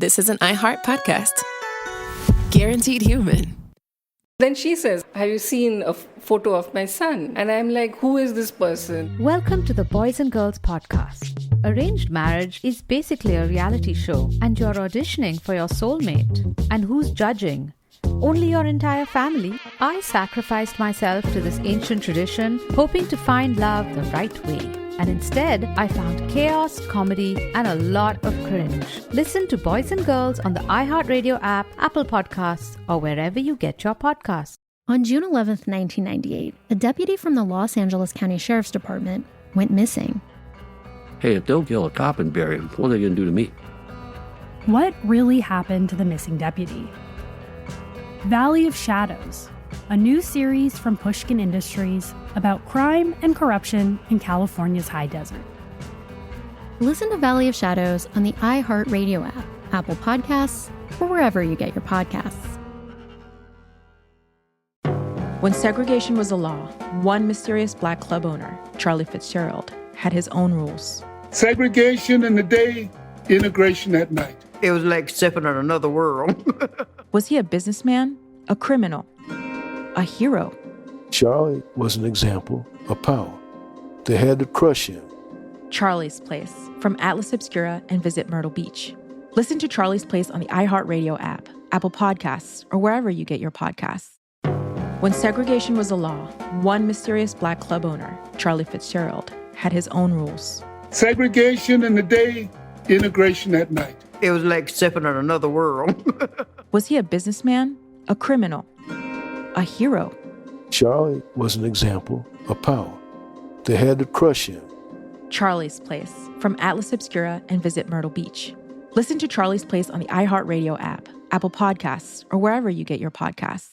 This is an iHeart podcast. Guaranteed human. Then she says, have you seen a photo of my son? And I'm like, who is this person? Welcome to the Boys and Girls Podcast. Arranged marriage is basically a reality show, and you're auditioning for your soulmate. And who's judging? Only your entire family? I sacrificed myself to this ancient tradition, hoping to find love the right way. And instead, I found chaos, comedy, and a lot of cringe. Listen to Boys and Girls on the iHeartRadio app, Apple Podcasts, or wherever you get your podcasts. On June 11th, 1998, a deputy from the Los Angeles County Sheriff's Department went missing. Hey, if they'll kill a cop and bury him, what are they going to do to me? What really happened to the missing deputy? Valley of Shadows, a new series from Pushkin Industries about crime and corruption in California's high desert. Listen to Valley of Shadows on the iHeartRadio app, Apple Podcasts, or wherever you get your podcasts. When segregation was a law, one mysterious black club owner, Charlie Fitzgerald, had his own rules. Segregation in the day, integration at night. It was like stepping on another world. Was he a businessman, a criminal, a hero? Charlie was an example of power. They had to crush him. Charlie's Place, from Atlas Obscura and Visit Myrtle Beach. Listen to Charlie's Place on the iHeartRadio app, Apple Podcasts, or wherever you get your podcasts. When segregation was a law, one mysterious black club owner, Charlie Fitzgerald, had his own rules. Segregation in the day, integration at night. It was like stepping on another world. Was he a businessman, a criminal, a hero? Charlie was an example of power. They had to crush him. Charlie's Place, from Atlas Obscura and Visit Myrtle Beach. Listen to Charlie's Place on the iHeartRadio app, Apple Podcasts, or wherever you get your podcasts.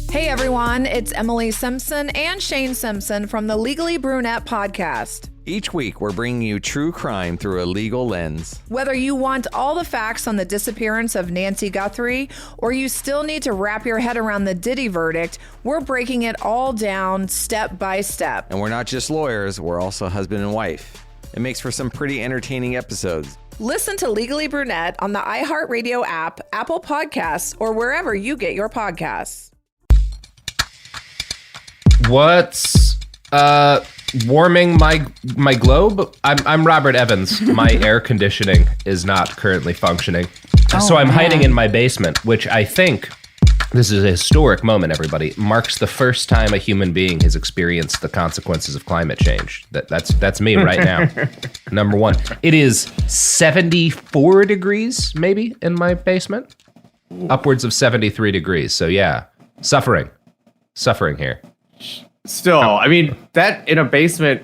Hey everyone, it's Emily Simpson and Shane Simpson from the Legally Brunette podcast. Each week, we're bringing you true crime through a legal lens. Whether you want all the facts on the disappearance of Nancy Guthrie, or you still need to wrap your head around the Diddy verdict, we're breaking it all down step by step. And we're not just lawyers, we're also husband and wife. It makes for some pretty entertaining episodes. Listen to Legally Brunette on the iHeartRadio app, Apple Podcasts, or wherever you get your podcasts. What's warming my globe? I'm Robert Evans. My air conditioning is not currently functioning. So I'm hiding in my basement, which I think, this is a historic moment, everybody, marks the first time a human being has experienced the consequences of climate change. That's me right now. Number one. It is 74 degrees, maybe, in my basement. Upwards of 73 degrees. So yeah, suffering here. Still, I mean, that in a basement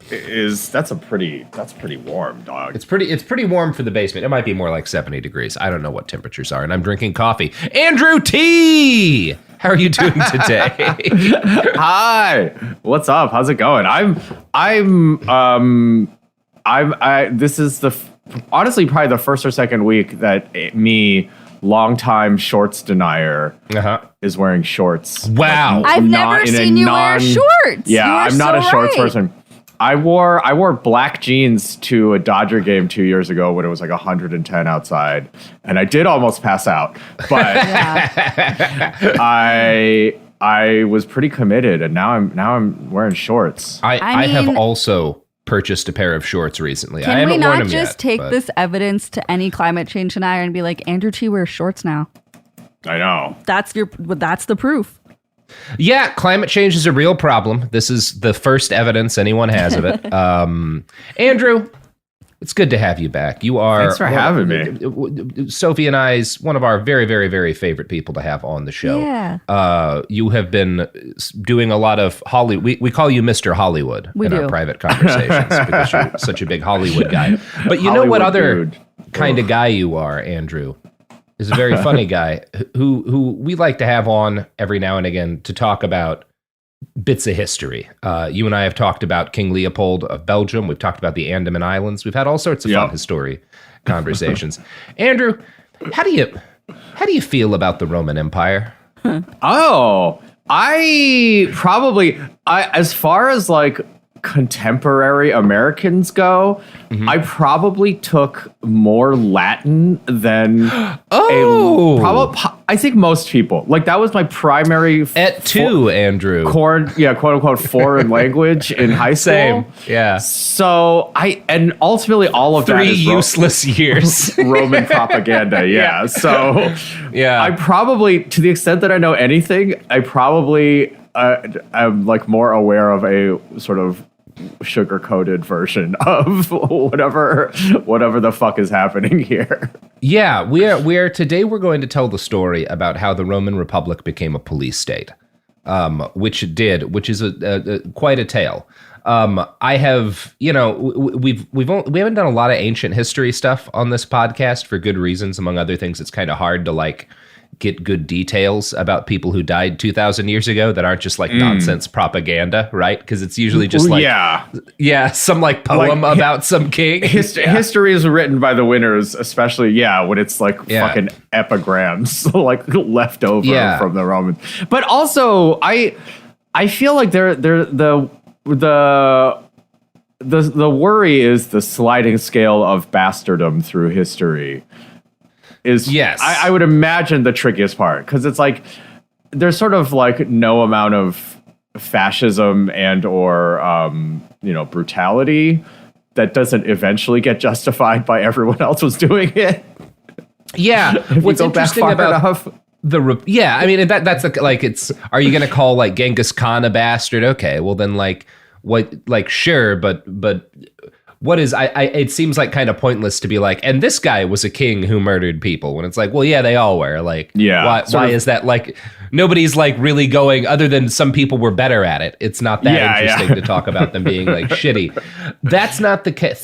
that's pretty warm, dog. It's pretty warm for the basement. It might be more like 70 degrees. I don't know what temperatures are, and I'm drinking coffee. Andrew T, how are you doing today? Hi, what's up? How's it going? This is honestly probably the first or second week that me, longtime shorts denier, is wearing shorts. Wow. I've never seen you wear shorts. Yeah, I'm not a shorts person. I wore black jeans to a Dodger game 2 years ago when it was like 110 outside, and I did almost pass out, but I was pretty committed, and now I'm wearing shorts. I have also purchased a pair of shorts recently. Can we not just take this evidence to any climate change denier and be like, Andrew T wears shorts now? I know. That's the proof. Yeah, climate change is a real problem. This is the first evidence anyone has of it. Andrew, it's good to have you back. You are. Thanks for having me. Sophie and I's one of our very, very, very favorite people to have on the show. Yeah. You have been doing a lot of Hollywood. We call you Mr. Hollywood our private conversations because you're such a big Hollywood guy. But you know what other kind of guy you are, Andrew? Is a very funny guy who we like to have on every now and again to talk about bits of history. You and I have talked about King Leopold of Belgium. We've talked about the Andaman Islands. We've had all sorts of fun history conversations. Andrew, how do you feel about the Roman Empire? Oh, as far as like contemporary Americans go, I probably took more Latin than I think most people. Like that was my primary Andrew. Quote unquote foreign language in high school. Same. Yeah. So and ultimately all of that is useless years. Roman propaganda. Yeah. So yeah. I probably, to the extent that I know anything, I probably I'm like more aware of a sort of sugar-coated version of whatever the fuck is happening here. Yeah, we are today we're going to tell the story about how the Roman Republic became a police state, which is quite a tale. I have, we haven't done a lot of ancient history stuff on this podcast for good reasons. Among other things, it's kind of hard to like get good details about people who died 2,000 years ago that aren't just like nonsense propaganda, right? Because it's usually just like some like poem about some king. History is written by the winners, especially when it's like fucking epigrams like left over from the Romans. But also, I feel like the worry is the sliding scale of bastardom through history. I would imagine the trickiest part, because it's like there's sort of like no amount of fascism and or brutality that doesn't eventually get justified by everyone else was doing it. Yeah, what's interesting about I mean that's like it's. Are you going to call like Genghis Khan a bastard? Okay, well then like what? Like sure, but. What is it seems like kind of pointless to be like, and this guy was a king who murdered people, when it's like, well, yeah, they all were. Like, why is that? Like, nobody's like really going, other than some people were better at it. It's not that interesting to talk about them being like shitty. That's not the case.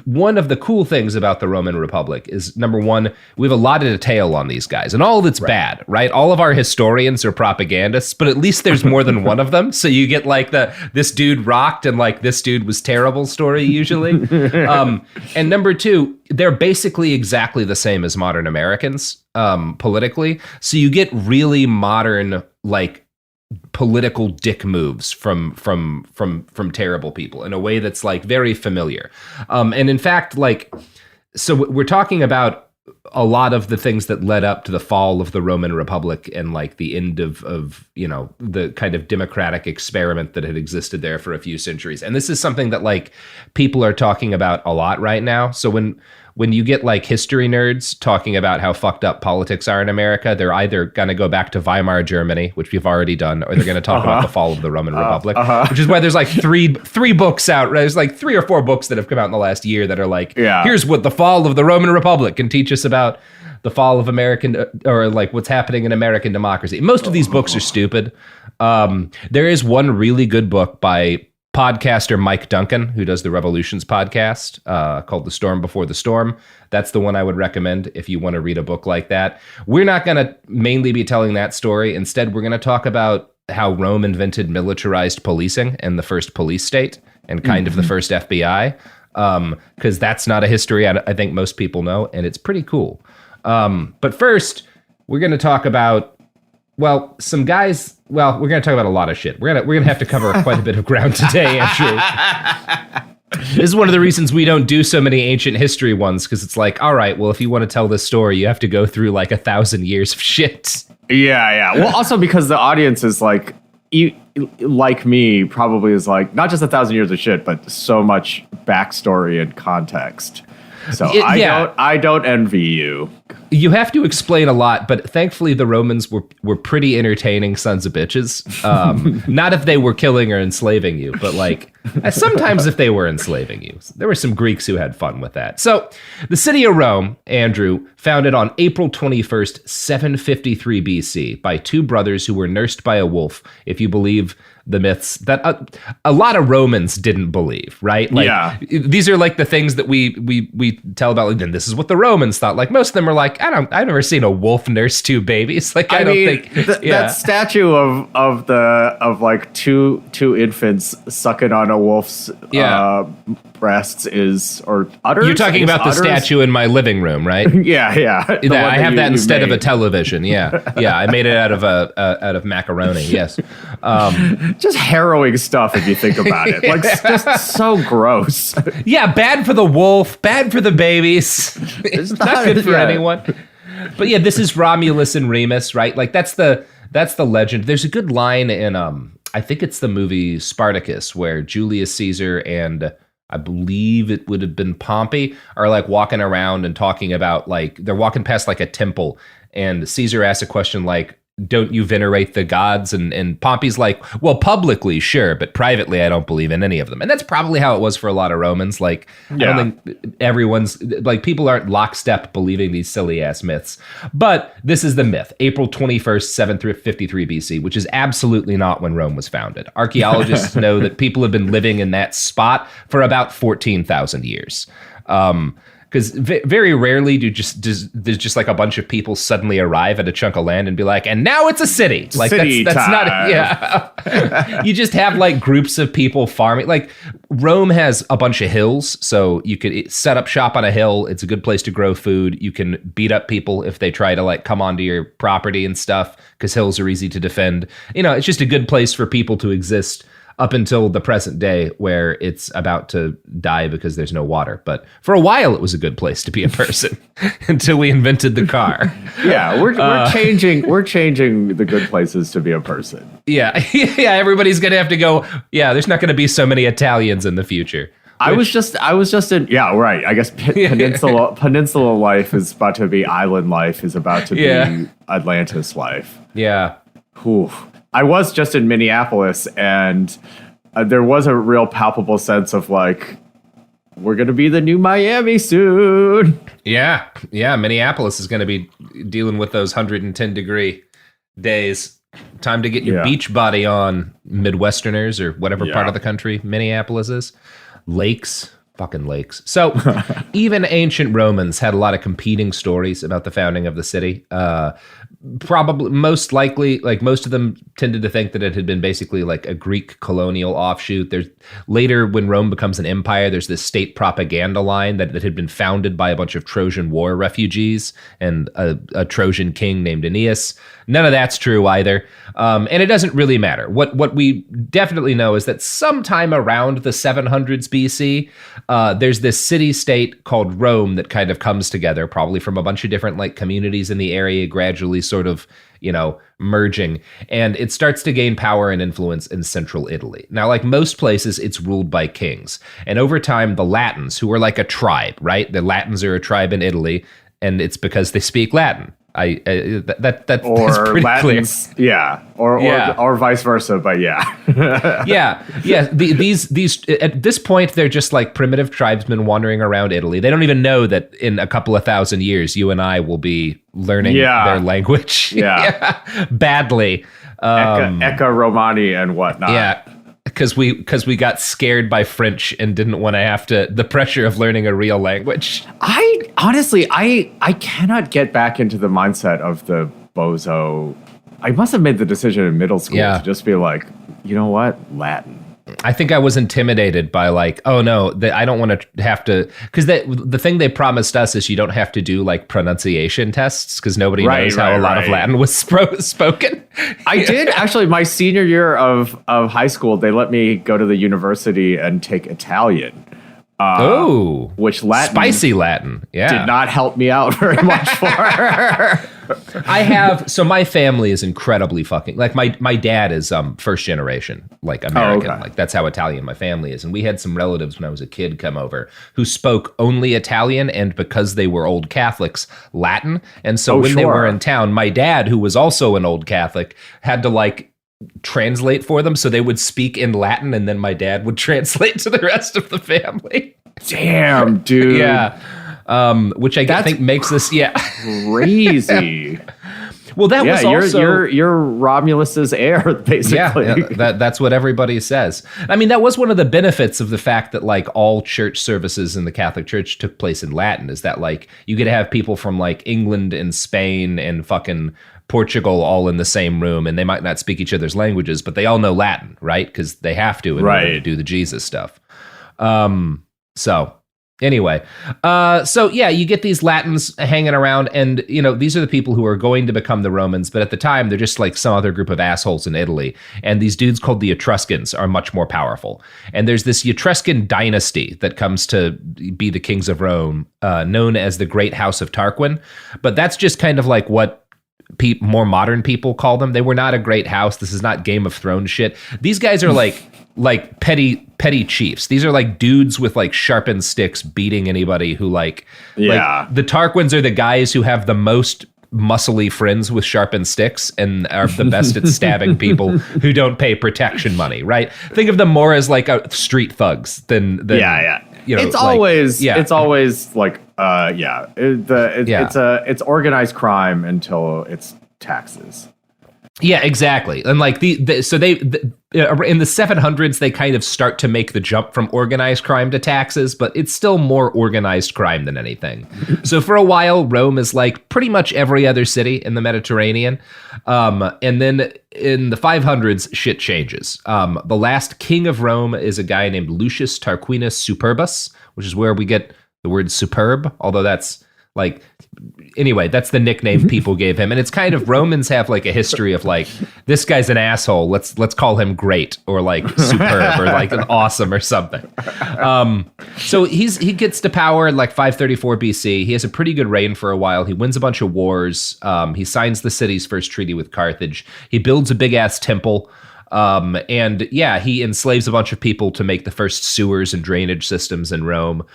One of the cool things about the Roman Republic is, number one, we've allotted a tale on these guys, and all of it's bad, right? All of our historians are propagandists, but at least there's more than one of them. So you get like this dude rocked and like this dude was terrible story usually. And number two, they're basically exactly the same as modern Americans politically. So you get really modern, like political dick moves from terrible people in a way that's like very familiar. And in fact, like, so we're talking about a lot of the things that led up to the fall of the Roman Republic and like the end of the kind of democratic experiment that had existed there for a few centuries. And this is something that like people are talking about a lot right now. So when you get like history nerds talking about how fucked up politics are in America, they're either going to go back to Weimar Germany, which we've already done, or they're going to talk about the fall of the Roman Republic, which is why there's like three books out. Right? There's like 3 or 4 books that have come out in the last year that are like, here's what the fall of the Roman Republic can teach us about the fall of American, or like what's happening in American democracy. Most of these books are stupid. There is one really good book by podcaster Mike Duncan, who does the Revolutions podcast, called The Storm Before the Storm. That's the one I would recommend if you want to read a book like that. We're not going to mainly be telling that story. Instead, we're going to talk about how Rome invented militarized policing and the first police state and kind of the first FBI, because that's not a history I think most people know, and it's pretty cool. But first, we're going to talk about, well, some guys. Well, we're going to talk about a lot of shit. We're gonna have to cover quite a bit of ground today, Andrew. This is one of the reasons we don't do so many ancient history ones, because it's like, all right, well, if you want to tell this story, you have to go through like 1,000 years of shit. Yeah. Well, also because the audience is like, like me, probably is like not just 1,000 years of shit, but so much backstory and context. So I don't envy you. You have to explain a lot, but thankfully the Romans were pretty entertaining sons of bitches. Not if they were killing or enslaving you, but like sometimes if they were enslaving you. There were some Greeks who had fun with that. So the city of Rome, Andrew, founded on April 21st, 753 BC by 2 brothers who were nursed by a wolf, if you believe the myths that a lot of Romans didn't believe, right? Like, these are like the things that we tell about. Like, then this is what the Romans thought. Like most of them are like, I've never seen a wolf nurse 2 babies. Like I don't think that statue of like two infants sucking on a wolf's breasts is, or udders. You're talking about the statue in my living room, right? Yeah. I have that instead of a television. Yeah. I made it out of macaroni. Yes. Just harrowing stuff if you think about it. Like, just so gross. Yeah, bad for the wolf, bad for the babies. It's not good for anyone. But yeah, this is Romulus and Remus, right? Like that's the legend. There's a good line in I think it's the movie Spartacus where Julius Caesar and I believe it would have been Pompey are like walking around and talking about like they're walking past like a temple and Caesar asks a question like, don't you venerate the gods? And Pompey's like, well, publicly, sure, but privately, I don't believe in any of them. And that's probably how it was for a lot of Romans. Like, I don't think everyone's, like, people aren't lockstep believing these silly-ass myths. But this is the myth, April 21st, 753 BC, which is absolutely not when Rome was founded. Archaeologists know that people have been living in that spot for about 14,000 years. Because very rarely there's just like a bunch of people suddenly arrive at a chunk of land and be like, and now it's a city. Like that's not, yeah. You just have like groups of people farming. Like Rome has a bunch of hills, so you could set up shop on a hill. It's a good place to grow food. You can beat up people if they try to like come onto your property and stuff, because hills are easy to defend. It's just a good place for people to exist up until the present day where it's about to die because there's no water. But for a while, it was a good place to be a person until we invented the car. Yeah, we're changing the good places to be a person. Yeah, everybody's going to have to go, there's not going to be so many Italians in the future. I was just in, right. I guess peninsula life is about to be island life is about to be Atlantis life. Yeah. Whew. I was just in Minneapolis, and there was a real palpable sense of like, we're going to be the new Miami soon. Yeah. Minneapolis is going to be dealing with those 110-degree days. Time to get your beach body on, Midwesterners, or whatever part of the country Minneapolis is. Lakes. Fucking lakes. So even ancient Romans had a lot of competing stories about the founding of the city. Probably most likely, like most of them tended to think that it had been basically like a Greek colonial offshoot. There's later, when Rome becomes an empire, there's this state propaganda line that had been founded by a bunch of Trojan War refugees and a Trojan king named Aeneas. None of that's true either. And it doesn't really matter. What we definitely know is that sometime around the 700s BC, there's this city-state called Rome that kind of comes together, probably from a bunch of different like communities in the area, gradually sort of, merging. And it starts to gain power and influence in central Italy. Now, like most places, it's ruled by kings. And over time, the Latins, who are like a tribe, right? The Latins are a tribe in Italy, and it's because they speak Latin. That's pretty Latins, clear. Or vice versa, but These at this point they're just like primitive tribesmen wandering around Italy. They don't even know that in a couple of thousand years you and I will be learning their language. Badly. Ecce Romani and whatnot. Yeah. Because we got scared by French and didn't want to have the pressure of learning a real language. I honestly cannot get back into the mindset of the bozo. I must have made the decision in middle school to just be like, you know what, Latin. I think I was intimidated by like, oh no, I don't want to have to, because the thing they promised us is you don't have to do like pronunciation tests because nobody knows how a lot of Latin was spoken. I did actually, my senior year of high school, they let me go to the university and take Italian. Which Latin, spicy Latin, did not help me out very much for. So my family is incredibly fucking, like my dad is first generation, like American, like that's how Italian my family is. And we had some relatives when I was a kid come over who spoke only Italian, and because they were old Catholics, Latin. And so when they were in town, my dad, who was also an old Catholic, had to like translate for them, so they would speak in Latin and then my dad would translate to the rest of the family. Damn, dude. Which I think makes this crazy. Well, that was also you're Romulus's heir, basically. Yeah, that's what everybody says. I mean, that was one of the benefits of the fact that like all church services in the Catholic Church took place in Latin, is that like you could have people from like England and Spain and fucking Portugal all in the same room, and they might not speak each other's languages, but they all know Latin, right? Because they have to in order to do the Jesus stuff. So anyway, you get these Latins hanging around, and these are the people who are going to become the Romans, but at the time they're just like some other group of assholes in Italy, and these dudes called the Etruscans are much more powerful. And there's this Etruscan dynasty that comes to be the kings of Rome, known as the Great House of Tarquin, but that's just kind of like what more modern people call them. They were not a great house. This is not Game of Thrones shit. These guys are like petty chiefs. These are like dudes with like sharpened sticks beating anybody who like the Tarquins are the guys who have the most muscly friends with sharpened sticks and are the best at stabbing people who don't pay protection money, right? Think of them more as like street thugs than it's always like it's organized crime until it's taxes. Yeah, exactly. And like in the 700s, they kind of start to make the jump from organized crime to taxes, but it's still more organized crime than anything. So for a while, Rome is like pretty much every other city in the Mediterranean. And then in the 500s, shit changes. The last king of Rome is a guy named Lucius Tarquinius Superbus, which is where we get the word superb, although that's like... Anyway, that's the nickname people gave him. And it's kind of, Romans have like a history of like, this guy's an asshole, let's call him great, or like superb, or like an awesome or something. So he gets to power in like 534 BC. He has a pretty good reign for a while. He wins a bunch of wars. He signs the city's first treaty with Carthage. He builds a big ass temple. He enslaves a bunch of people to make the first sewers and drainage systems in Rome.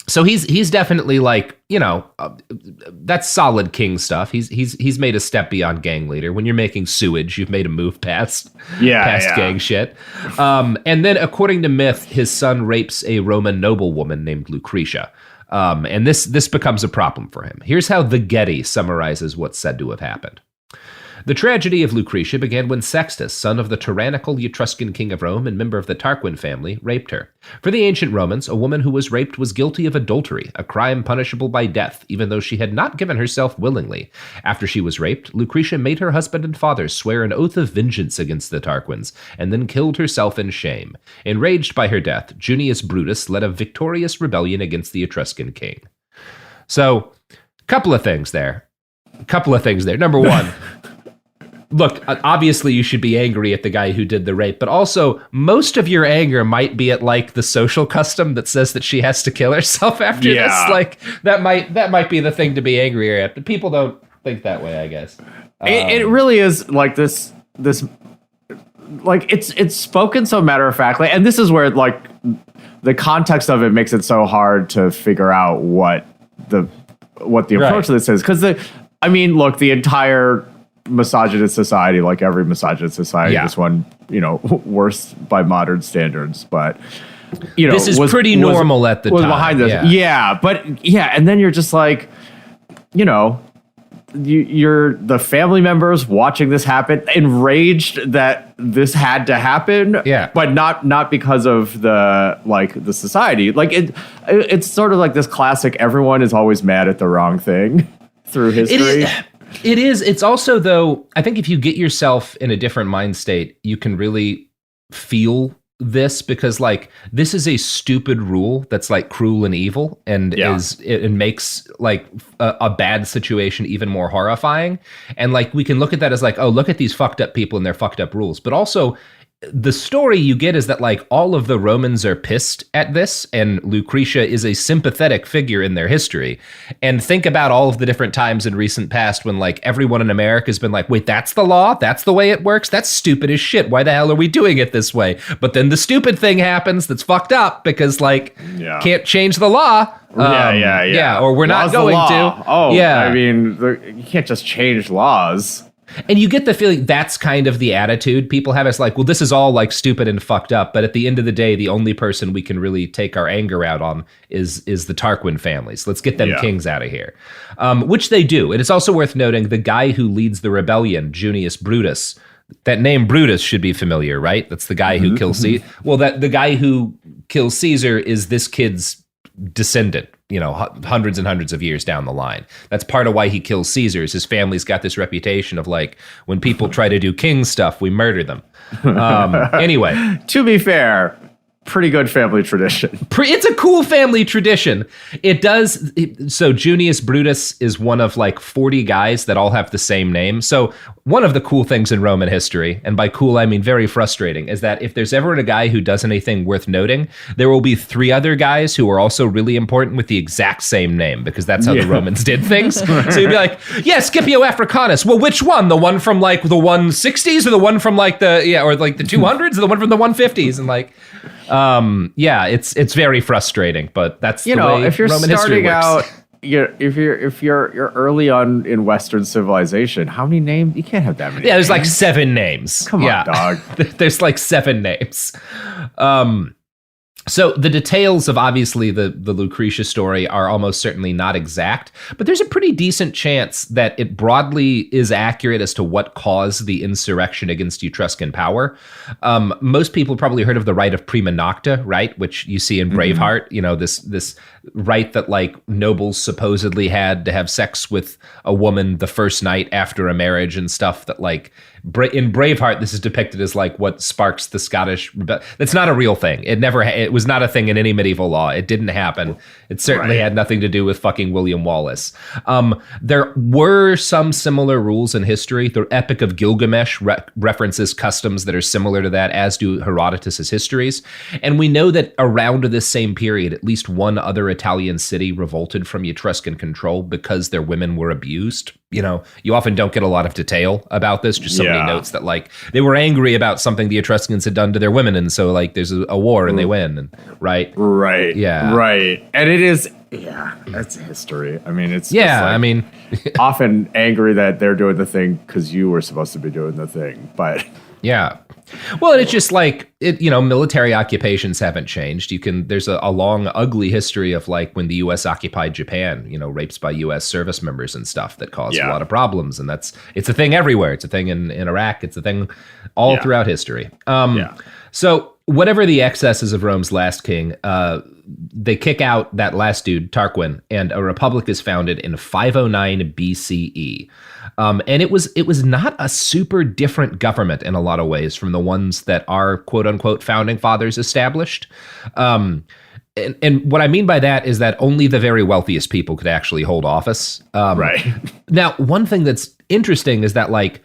So he's definitely like, that's solid king stuff. He's made a step beyond gang leader. When you're making sewage, you've made a move past gang shit. And then according to myth, his son rapes a Roman noblewoman named Lucretia. And this becomes a problem for him. Here's how the Getty summarizes what's said to have happened. The tragedy of Lucretia began when Sextus, son of the tyrannical Etruscan king of Rome and member of the Tarquin family, raped her. For the ancient Romans, a woman who was raped was guilty of adultery, a crime punishable by death, even though she had not given herself willingly. After she was raped, Lucretia made her husband and father swear an oath of vengeance against the Tarquins, and then killed herself in shame. Enraged by her death, Junius Brutus led a victorious rebellion against the Etruscan king. So, couple of things there. Number one, look, obviously you should be angry at the guy who did the rape, but also most of your anger might be at like the social custom that says that she has to kill herself after this. Like that might be the thing to be angrier at, but people don't think that way, I guess. It really is like this like it's spoken so matter of factly, and this is where like the context of it makes it so hard to figure out what the approach to this is, because the entire misogynist society, like every misogynist society, this one, worse by modern standards, but this is pretty normal at the time. Behind this, and then you're just like, you're the family members watching this happen, enraged that this had to happen, but not because of the society. Like it's sort of like this classic, everyone is always mad at the wrong thing through history. It is. It's also, though, I think if you get yourself in a different mind state, you can really feel this, because like this is a stupid rule that's like cruel and evil, and it makes like a bad situation even more horrifying. And like we can look at that as like, oh, look at these fucked up people and their fucked up rules. But also, the story you get is that like all of the Romans are pissed at this, and Lucretia is a sympathetic figure in their history. And think about all of the different times in recent past when like everyone in America has been like, wait, that's the law? That's the way it works? That's stupid as shit. Why the hell are we doing it this way? But then the stupid thing happens that's fucked up because like can't change the law. Or we're not going to. Oh, yeah. I mean, you can't just change laws. And you get the feeling that's kind of the attitude people have. It's like, well, this is all like stupid and fucked up, but at the end of the day, the only person we can really take our anger out on is the Tarquin families. Let's get them kings out of here, which they do. And it's also worth noting the guy who leads the rebellion, Junius Brutus. That name Brutus should be familiar, right? That's the guy who kills Caesar. Well, the guy who kills Caesar is this kid's descendant, hundreds and hundreds of years down the line. That's part of why he kills Caesar. His family's got this reputation of like, when people try to do king stuff, we murder them. Anyway. To be fair, pretty good family tradition. It's a cool family tradition. It does. So Junius Brutus is one of like 40 guys that all have the same name. So one of the cool things in Roman history, and by cool I mean very frustrating, is that if there's ever a guy who does anything worth noting, there will be 3 other guys who are also really important with the exact same name, because that's how the Romans did things. So you'd be like, yeah, Scipio Africanus. Well, which one? The one from like the 160s, or the one from like or like the 200s, or the one from the 150s, and like. It's very frustrating, but that's the way if you're Roman history starting works. out, if you're early on in Western civilization, how many names? You can't have that many. Yeah, there's names. like 7 names. Come on, dog. There's like 7 names. So the details of obviously the Lucretia story are almost certainly not exact, but there's a pretty decent chance that it broadly is accurate as to what caused the insurrection against Etruscan power. Most people probably heard of the rite of prima nocta, right? Which you see in Braveheart, this right that like nobles supposedly had to have sex with a woman the first night after a marriage and stuff that like in Braveheart, this is depicted as like what sparks the Scottish rebellion. That's not a real thing. It was not a thing in any medieval law. It didn't happen. It certainly had nothing to do with fucking William Wallace. There were some similar rules in history. The Epic of Gilgamesh references customs that are similar to that, as do Herodotus's histories. And we know that around this same period, at least one other Italian city revolted from Etruscan control because their women were abused. You often don't get a lot of detail about this. Just somebody notes that like they were angry about something the Etruscans had done to their women, and so like there's a war and they win, and right, and it is that's history. I mean, it's often angry that they're doing the thing because you were supposed to be doing the thing, but well, it's just like military occupations haven't changed. There's a long, ugly history of like when the U.S. occupied Japan, rapes by U.S. service members and stuff that caused a lot of problems. And it's a thing everywhere. It's a thing in Iraq. It's a thing all throughout history. So whatever the excesses of Rome's last king, they kick out that last dude, Tarquin, and a republic is founded in 509 BCE. And it was not a super different government in a lot of ways from the ones that our quote unquote founding fathers established. And what I mean by that is that only the very wealthiest people could actually hold office. Now, one thing that's interesting is that like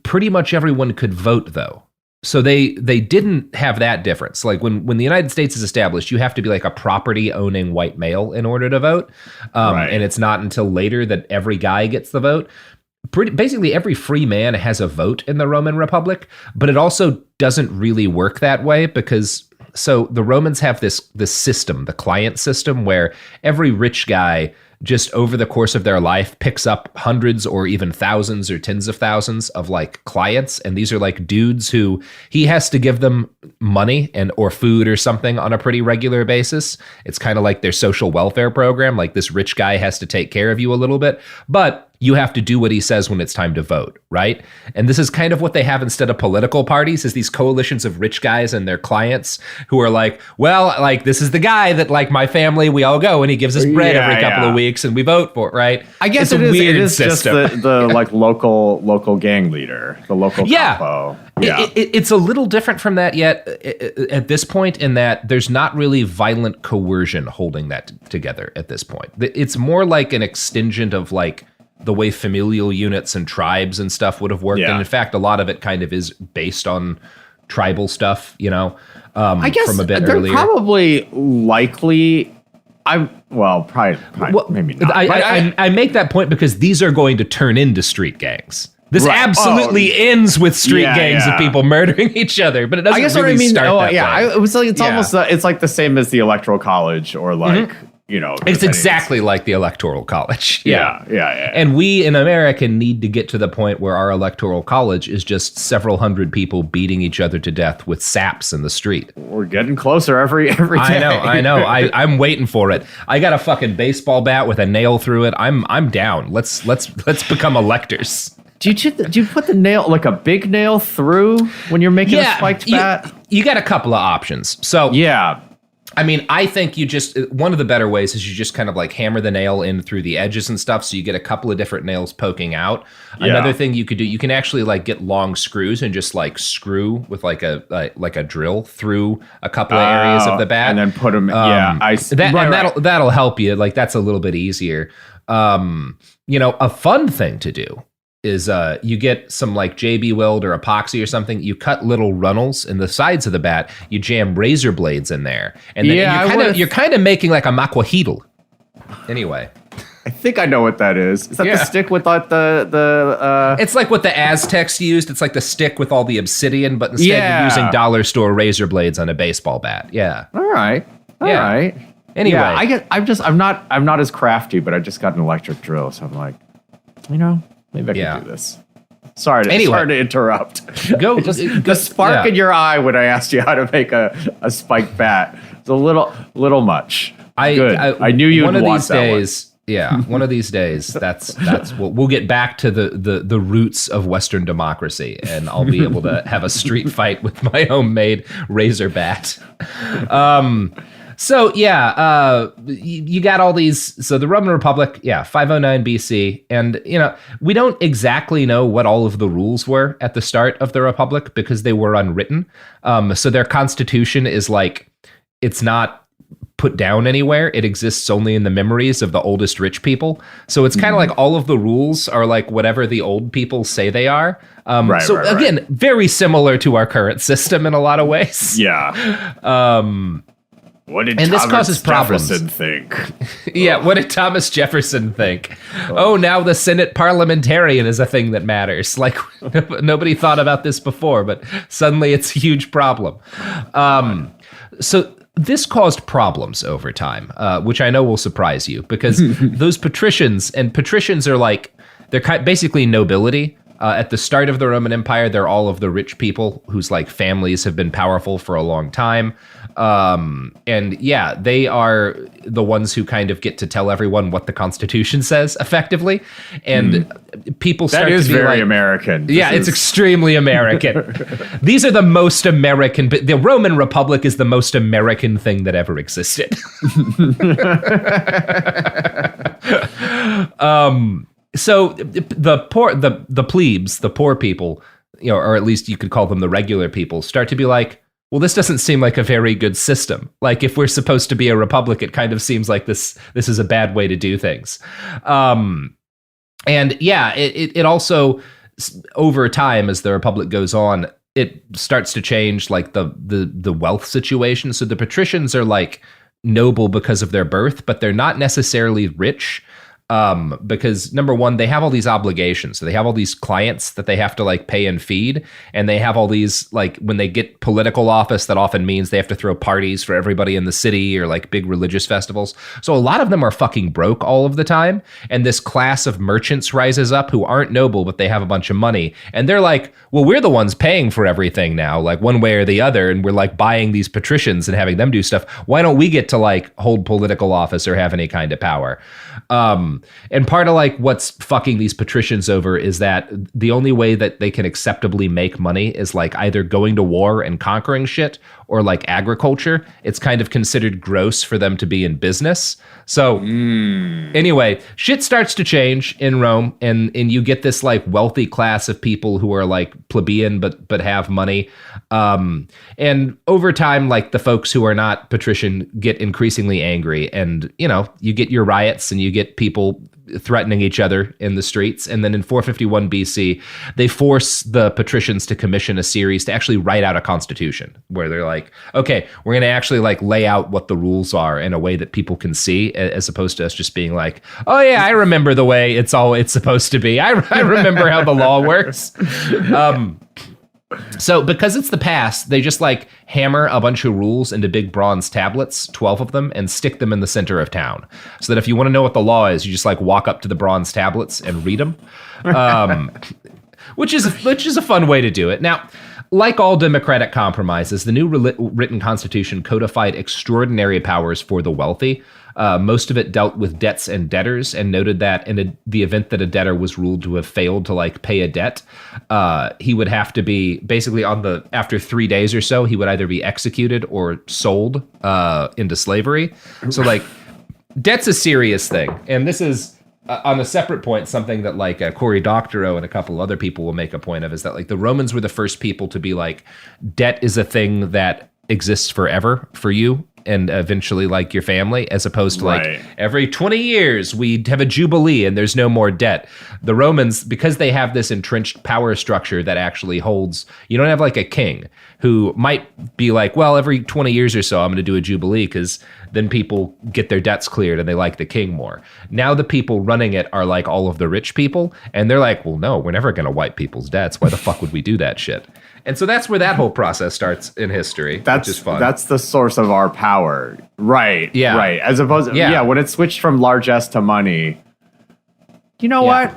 pretty much everyone could vote, though. So they didn't have that difference. Like when the United States is established, you have to be like a property owning white male in order to vote. And it's not until later that every guy gets the vote. Basically every free man has a vote in the Roman Republic, but it also doesn't really work that way because so the Romans have this system, the client system, where every rich guy just over the course of their life picks up hundreds or even thousands or tens of thousands of like clients. And these are like dudes who he has to give them money or food or something on a pretty regular basis. It's kind of like their social welfare program. Like this rich guy has to take care of you a little bit, but you have to do what he says when it's time to vote, right? And this is kind of what they have instead of political parties, is these coalitions of rich guys and their clients who are like, well, like this is the guy that like my family, we all go and he gives us bread every couple of weeks and we vote for it, right? I guess it is just the like local gang leader, the local capo. It's a little different from that yet at this point in that there's not really violent coercion holding that together at this point. It's more like an extingent of like the way familial units and tribes and stuff would have worked. And in fact, a lot of it kind of is based on tribal stuff, I guess from a bit they're earlier. Probably likely. Probably maybe not. I make that point because these are going to turn into street gangs. This absolutely ends with street gangs of people murdering each other, but it doesn't really start that way. It was like almost it's like the same as the Electoral College or like it's exactly like the Electoral College. Yeah. And we in America need to get to the point where our Electoral College is just several hundred people beating each other to death with saps in the street. We're getting closer every day. I know. I'm waiting for it. I got a fucking baseball bat with a nail through it. I'm down. Let's become electors. Do you put the nail, like a big nail, through when you're making a spiked bat? You got a couple of options. So I mean, I think one of the better ways is you just kind of like hammer the nail in through the edges and stuff, so you get a couple of different nails poking out. Yeah. Another thing you could do, you can actually like get long screws and just like screw with like a drill through a couple of areas of the bat, and then put them. That'll help you. Like that's a little bit easier. A fun thing to do is you get some like JB Weld or epoxy or something. You cut little runnels in the sides of the bat. You jam razor blades in there, and then you're kind of making like a maquahital. Anyway, I think I know what that is. Is that the stick with like the? It's like what the Aztecs used. It's like the stick with all the obsidian, but instead you're using dollar store razor blades on a baseball bat. Yeah. All right. All right. Anyway, I'm not as crafty, but I just got an electric drill, so I'm like, maybe I can do this. Sorry to interrupt. The spark in your eye when I asked you how to make a spiked bat. It's a little much. I knew you'd want that one. Yeah, one of these days, that's we'll get back to the roots of Western democracy, and I'll be able to have a street fight with my homemade razor bat. So you got all these. So the Roman Republic, 509 BC, and we don't exactly know what all of the rules were at the start of the Republic because they were unwritten. So their constitution is like, it's not put down anywhere. It exists only in the memories of the oldest rich people. So it's kind of like all of the rules are like whatever the old people say they are. Again, very similar to our current system in a lot of ways. Yeah. What did Thomas Jefferson think? What did Thomas Jefferson think? Oh, now the Senate parliamentarian is a thing that matters. Like nobody thought about this before, but suddenly it's a huge problem. So this caused problems over time, which I know will surprise you because those patricians are like, they're basically nobility. At the start of the Roman Empire, they're all of the rich people whose like families have been powerful for a long time. They are the ones who kind of get to tell everyone what the Constitution says effectively. And people start to be like... That is very American. It's extremely American. These are the most American... The Roman Republic is the most American thing that ever existed. So the plebes, the poor people, or at least you could call them the regular people, start to be like, well, this doesn't seem like a very good system. Like if we're supposed to be a republic, it kind of seems like this is a bad way to do things. It also, over time, as the republic goes on, it starts to change like the wealth situation. So the patricians are like noble because of their birth, but they're not necessarily rich. Because number one, they have all these obligations. So they have all these clients that they have to like pay and feed. And they have all these, like when they get political office, that often means they have to throw parties for everybody in the city or like big religious festivals. So a lot of them are fucking broke all of the time. And this class of merchants rises up who aren't noble, but they have a bunch of money. And they're like, well, we're the ones paying for everything now, like one way or the other. And we're like buying these patricians and having them do stuff. Why don't we get to like hold political office or have any kind of power? And part of like what's fucking these patricians over is that the only way that they can acceptably make money is like either going to war and conquering shit or like agriculture. It's kind of considered gross for them to be in business. So anyway, shit starts to change in Rome and you get this like wealthy class of people who are like plebeian but have money. And over time, like the folks who are not patrician get increasingly angry and, you get your riots and you get people threatening each other in the streets. And then in 451 BC, they force the patricians to commission a series to actually write out a constitution where they're like, okay, we're going to actually like lay out what the rules are in a way that people can see, as opposed to us just being like, oh yeah, I remember the way it's supposed to be. I remember how the law works. So because it's the past, they just like hammer a bunch of rules into big bronze tablets, 12 of them, and stick them in the center of town. So that if you want to know what the law is, you just like walk up to the bronze tablets and read them, which is a fun way to do it. Now, like all democratic compromises, the new written constitution codified extraordinary powers for the wealthy. Most of it dealt with debts and debtors, and noted that in the event that a debtor was ruled to have failed to like pay a debt, he would have to be basically after 3 days or so, he would either be executed or sold into slavery. So like debt's a serious thing. And this is on a separate point, something that like Cory Doctorow and a couple other people will make a point of is that like the Romans were the first people to be like, debt is a thing that exists forever for you and eventually like your family, as opposed to like every 20 years we have a jubilee and there's no more debt. The Romans, because they have this entrenched power structure that actually holds, you don't have like a king who might be like, well, every 20 years or so I'm going to do a jubilee because then people get their debts cleared and they like the king more. Now the people running it are like all of the rich people, and they're like, well, no, we're never going to wipe people's debts. Why the fuck would we do that shit? And so that's where that whole process starts in history, which is fun. That's the source of our power. Right. Yeah. Right. As opposed to, when it switched from largesse to money, you know what?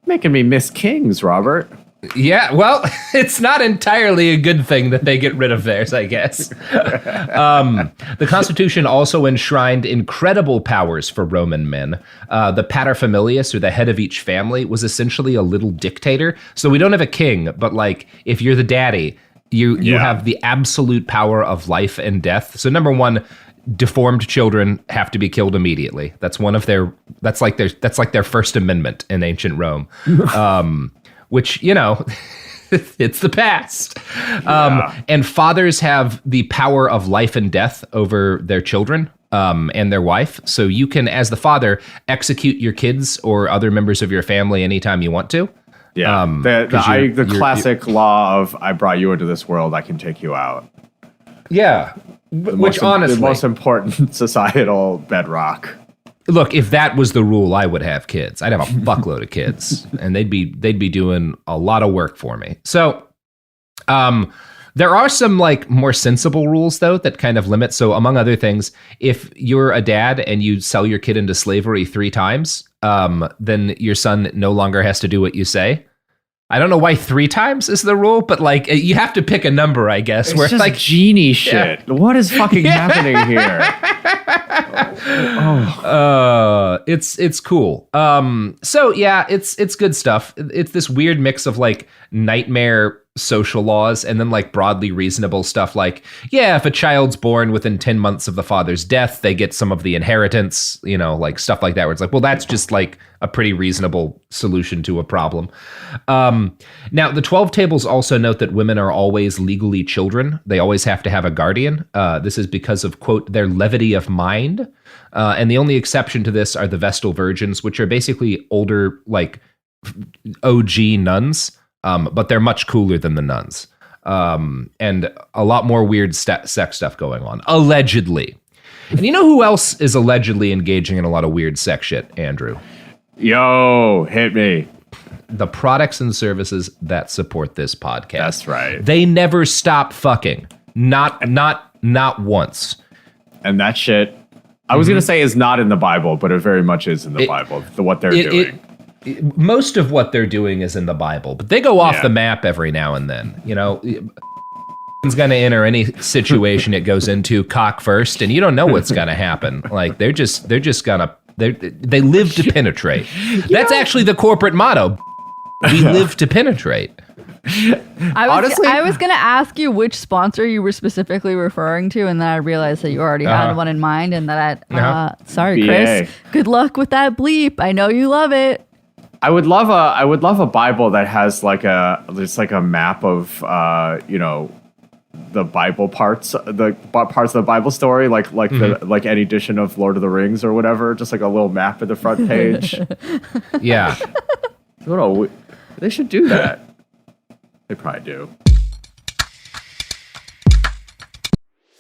Making me miss kings, Robert. Yeah, well, it's not entirely a good thing that they get rid of theirs, I guess. The Constitution also enshrined incredible powers for Roman men. The paterfamilias, or the head of each family, was essentially a little dictator. So we don't have a king, but like if you're the daddy, you have the absolute power of life and death. So number one, deformed children have to be killed immediately. That's one of their. That's like their First Amendment in ancient Rome. Which, you know, it's the past. And fathers have the power of life and death over their children and their wife. So you can, as the father, execute your kids or other members of your family anytime you want to. Yeah, the classic law of I brought you into this world, I can take you out. Yeah, which honestly... The most important societal bedrock. Look, if that was the rule, I would have kids. I'd have a fuckload of kids, and they'd be doing a lot of work for me. So, there are some like more sensible rules though that kind of limit. So, among other things, if you're a dad and you sell your kid into slavery 3 times, then your son no longer has to do what you say. I don't know why 3 times is the rule, but like you have to pick a number, I guess. It's where just like genie shit. Yeah. What is fucking happening here? It's cool. So yeah, it's good stuff. It's this weird mix of like nightmare social laws and then like broadly reasonable stuff like, yeah, if a child's born within 10 months of the father's death, they get some of the inheritance, you know, like stuff like that, where it's like, well, that's just like a pretty reasonable solution to a problem. Now, the 12 tables also note that women are always legally children. They always have to have a guardian. This is because of, quote, their levity of mind. And the only exception to this are the Vestal Virgins, which are basically older, like OG nuns. But they're much cooler than the nuns. And a lot more weird sex stuff going on, allegedly. And you know who else is allegedly engaging in a lot of weird sex shit, Andrew? Yo, hit me. The products and services that support this podcast. That's right. They never stop fucking. Not once. And that shit, I was going to say is not in the Bible, but it very much is in the Bible, what they're doing. Most of what they're doing is in the Bible, but they go off the map every now and then. You know, it's going to enter any situation it goes into cock first, and you don't know what's going to happen. Like they're just gonna they live to penetrate. That's actually the corporate motto. We live to penetrate. I was going to ask you which sponsor you were specifically referring to, and then I realized that you already had one in mind, and that sorry, Chris. Good luck with that bleep. I know you love it. I would love a Bible that has like a map of the Bible parts, the parts of the Bible story, like like any edition of Lord of the Rings or whatever, just like a little map at the front page. Yeah. I don't know. They should do that. They probably do.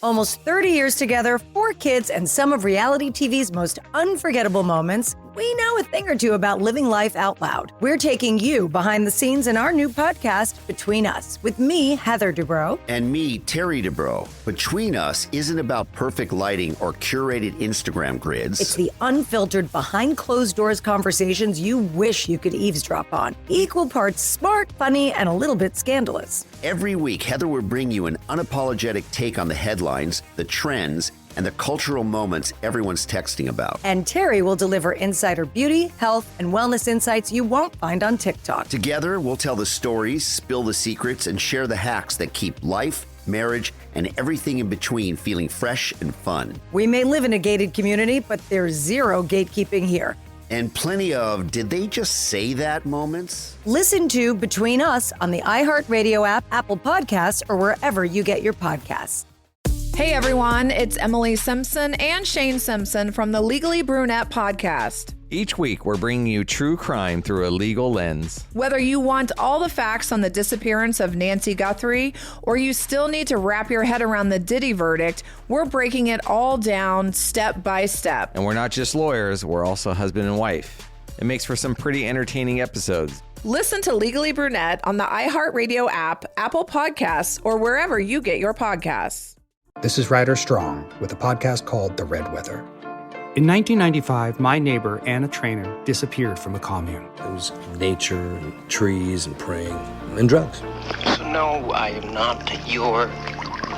Almost 30 years together, 4 kids, and some of reality TV's most unforgettable moments. we know a thing or two about living life out loud. We're taking you behind the scenes in our new podcast, Between Us, with me, Heather Dubrow. And me, Terry Dubrow. Between Us isn't about perfect lighting or curated Instagram grids. It's the unfiltered, behind closed doors conversations you wish you could eavesdrop on. Equal parts smart, funny, and a little bit scandalous. Every week, Heather will bring you an unapologetic take on the headlines, the trends, and the cultural moments everyone's texting about. And Terry will deliver insider beauty, health, and wellness insights you won't find on TikTok. Together, we'll tell the stories, spill the secrets, and share the hacks that keep life, marriage, and everything in between feeling fresh and fun. We may live in a gated community, but there's zero gatekeeping here. And plenty of did they just say that moments? Listen to Between Us on the iHeartRadio app, Apple Podcasts, or wherever you get your podcasts. Hey everyone, it's Emily Simpson and Shane Simpson from the Legally Brunette podcast. Each week, we're bringing you true crime through a legal lens. Whether you want all the facts on the disappearance of Nancy Guthrie, or you still need to wrap your head around the Diddy verdict, we're breaking it all down step by step. And we're not just lawyers, we're also husband and wife. It makes for some pretty entertaining episodes. Listen to Legally Brunette on the iHeartRadio app, Apple Podcasts, or wherever you get your podcasts. This is Ryder Strong with a podcast called The Red Weather. In 1995, my neighbor, Anna Trainer, disappeared from a commune. It was nature and trees and praying and drugs. So no, I am not your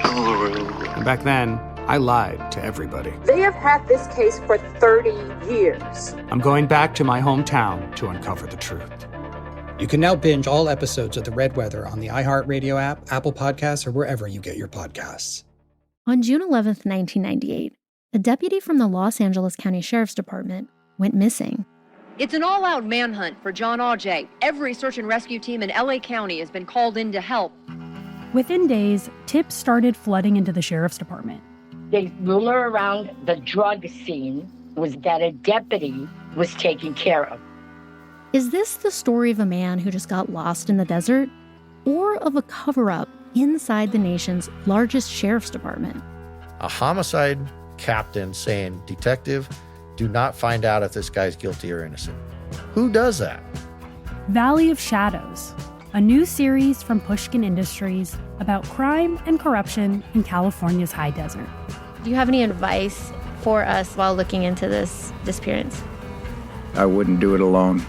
guru. And back then, I lied to everybody. They have had this case for 30 years. I'm going back to my hometown to uncover the truth. You can now binge all episodes of The Red Weather on the iHeartRadio app, Apple Podcasts, or wherever you get your podcasts. On June 11th, 1998, a deputy from the Los Angeles County Sheriff's Department went missing. It's an all-out manhunt for John Auget. Every search and rescue team in LA County has been called in to help. Within days, tips started flooding into the Sheriff's Department. The rumor around the drug scene was that a deputy was taken care of. Is this the story of a man who just got lost in the desert? Or of a cover-up inside the nation's largest sheriff's department? A homicide captain saying, "Detective, do not find out if this guy's guilty or innocent." Who does that? Valley of Shadows, a new series from Pushkin Industries about crime and corruption in California's high desert. Do you have any advice for us while looking into this disappearance? I wouldn't do it alone.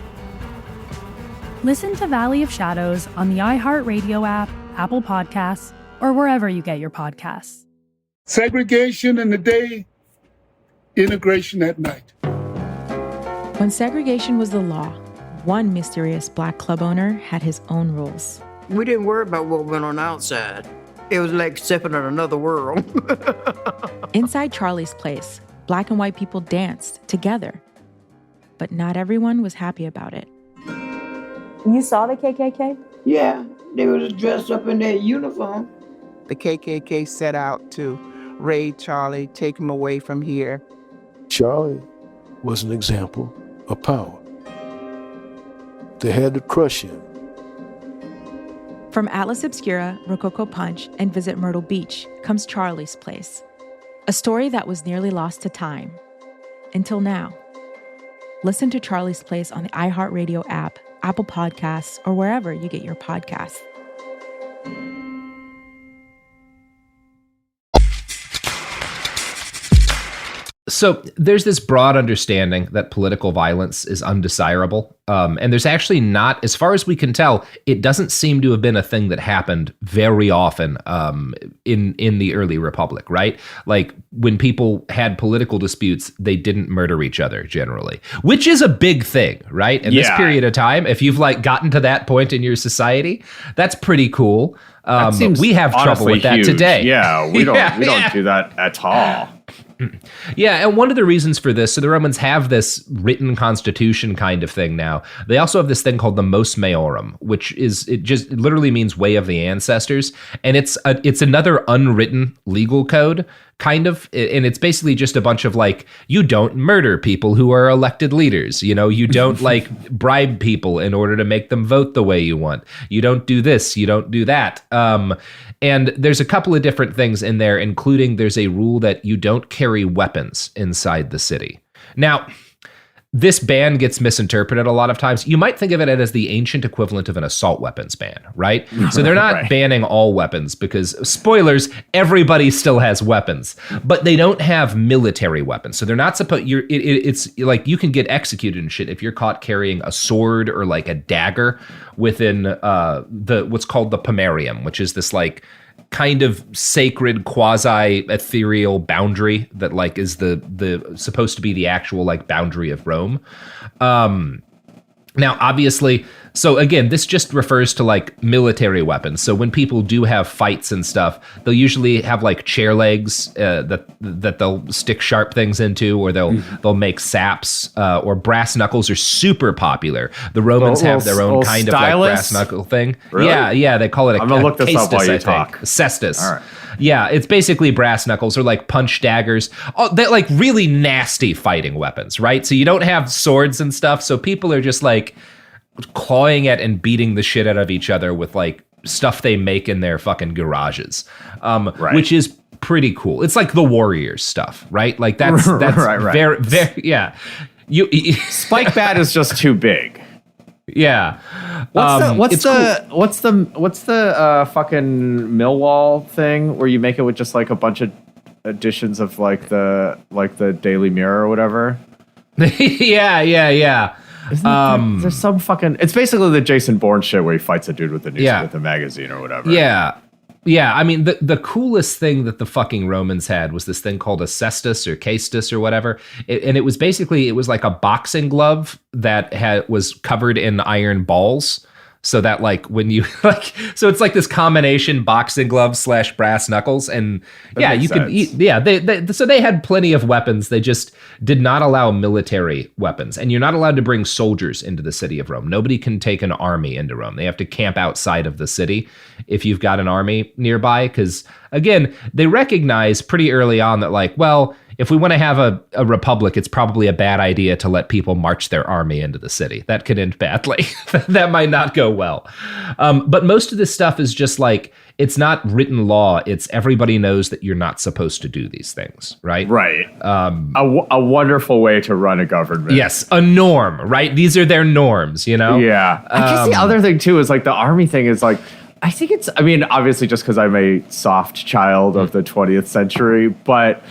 Listen to Valley of Shadows on the iHeartRadio app, Apple Podcasts, or wherever you get your podcasts. Segregation in the day, integration at night. When segregation was the law, one mysterious black club owner had his own rules. We didn't worry about what went on outside. It was like stepping in another world. Inside Charlie's Place, black and white people danced together. But not everyone was happy about it. You saw the KKK? Yeah, they was dressed up in their uniform. The KKK set out to raid Charlie, take him away from here. Charlie was an example of power. They had to crush him. From Atlas Obscura, Rococo Punch, and Visit Myrtle Beach comes Charlie's Place, a story that was nearly lost to time. Until now. Listen to Charlie's Place on the iHeartRadio app, Apple Podcasts, or wherever you get your podcasts. So there's this broad understanding that political violence is undesirable. And there's actually not, as far as we can tell, it doesn't seem to have been a thing that happened very often in the early republic, right? Like when people had political disputes, they didn't murder each other generally, which is a big thing, right? In this period of time, if you've like gotten to that point in your society, that's pretty cool. We have trouble with that today. Yeah, we don't do that at all. Yeah, and one of the reasons for this, so the Romans have this written constitution kind of thing now. They also have this thing called the Mos Maiorum, which is it literally means way of the ancestors, and it's another unwritten legal code kind of, and it's basically just a bunch of like, you don't murder people who are elected leaders, you know, you don't like bribe people in order to make them vote the way you want, you don't do this, you don't do that. And there's a couple of different things in there, including there's a rule that you don't carry weapons inside the city. Now, this ban gets misinterpreted a lot of times. You might think of it as the ancient equivalent of an assault weapons ban, right? So they're not banning all weapons because, spoilers, everybody still has weapons, but they don't have military weapons. So they're not supposed, it's like you can get executed and shit if you're caught carrying a sword or like a dagger within what's called the Pomerium, which is this like kind of sacred quasi ethereal boundary that like is the supposed to be the actual like boundary of Rome. Now, obviously, so again, this just refers to like military weapons. So when people do have fights and stuff, they'll usually have like chair legs that they'll stick sharp things into, or they'll make saps, or brass knuckles are super popular. The Romans have their own kind of like brass knuckle thing. Really? Yeah, they call it I'm gonna look this up while you talk. Cestus. All right. Yeah, it's basically brass knuckles or like punch daggers. Oh, they're like really nasty fighting weapons, right? So you don't have swords and stuff. So people are just like clawing at and beating the shit out of each other with like stuff they make in their fucking garages, which is pretty cool. It's like the Warriors stuff, right? Like that's right. very yeah. Spike bat is just too big. Yeah. What's the fucking Millwall thing where you make it with just like a bunch of editions of like the Daily Mirror or whatever? yeah. There's some fucking. It's basically the Jason Bourne shit where he fights a dude with a magazine or whatever. Yeah. I mean, the coolest thing that the fucking Romans had was this thing called a cestus or castus or whatever. And it was like a boxing glove that was covered in iron balls. So that like when you like, so it's like this combination boxing glove / brass knuckles. And you could eat. Yeah. So they had plenty of weapons. They just did not allow military weapons. And you're not allowed to bring soldiers into the city of Rome. Nobody can take an army into Rome. They have to camp outside of the city if you've got an army nearby. Because again, they recognize pretty early on that like, well, if we want to have a republic, it's probably a bad idea to let people march their army into the city. That could end badly. That might not go well. But most of this stuff is just like, it's not written law. It's everybody knows that you're not supposed to do these things, right? Right. A wonderful way to run a government. Yes, a norm, right? These are their norms, you know? Yeah. I guess the other thing, too, is like the army thing is like, I mean, obviously just because I'm a soft child of the 20th century, but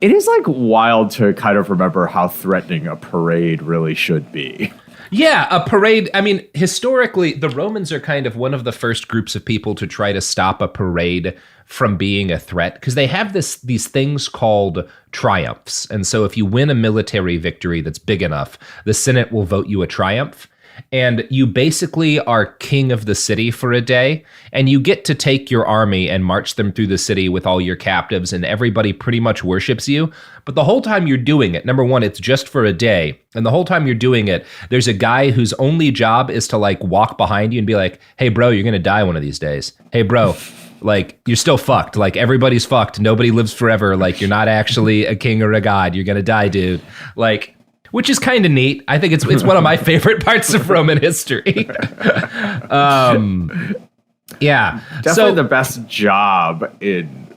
it is like wild to kind of remember how threatening a parade really should be. Yeah, a parade. I mean, historically, the Romans are kind of one of the first groups of people to try to stop a parade from being a threat because they have these things called triumphs. And so if you win a military victory that's big enough, the Senate will vote you a triumph. And you basically are king of the city for a day, and you get to take your army and march them through the city with all your captives, and everybody pretty much worships you. But the whole time you're doing it, number one, it's just for a day. And the whole time you're doing it, there's a guy whose only job is to like walk behind you and be like, hey, bro, you're going to die one of these days. Hey, bro, like you're still fucked. Like everybody's fucked. Nobody lives forever. Like you're not actually a king or a god. You're going to die, dude. Like, which is kind of neat. I think it's one of my favorite parts of Roman history. Yeah. Definitely the best job in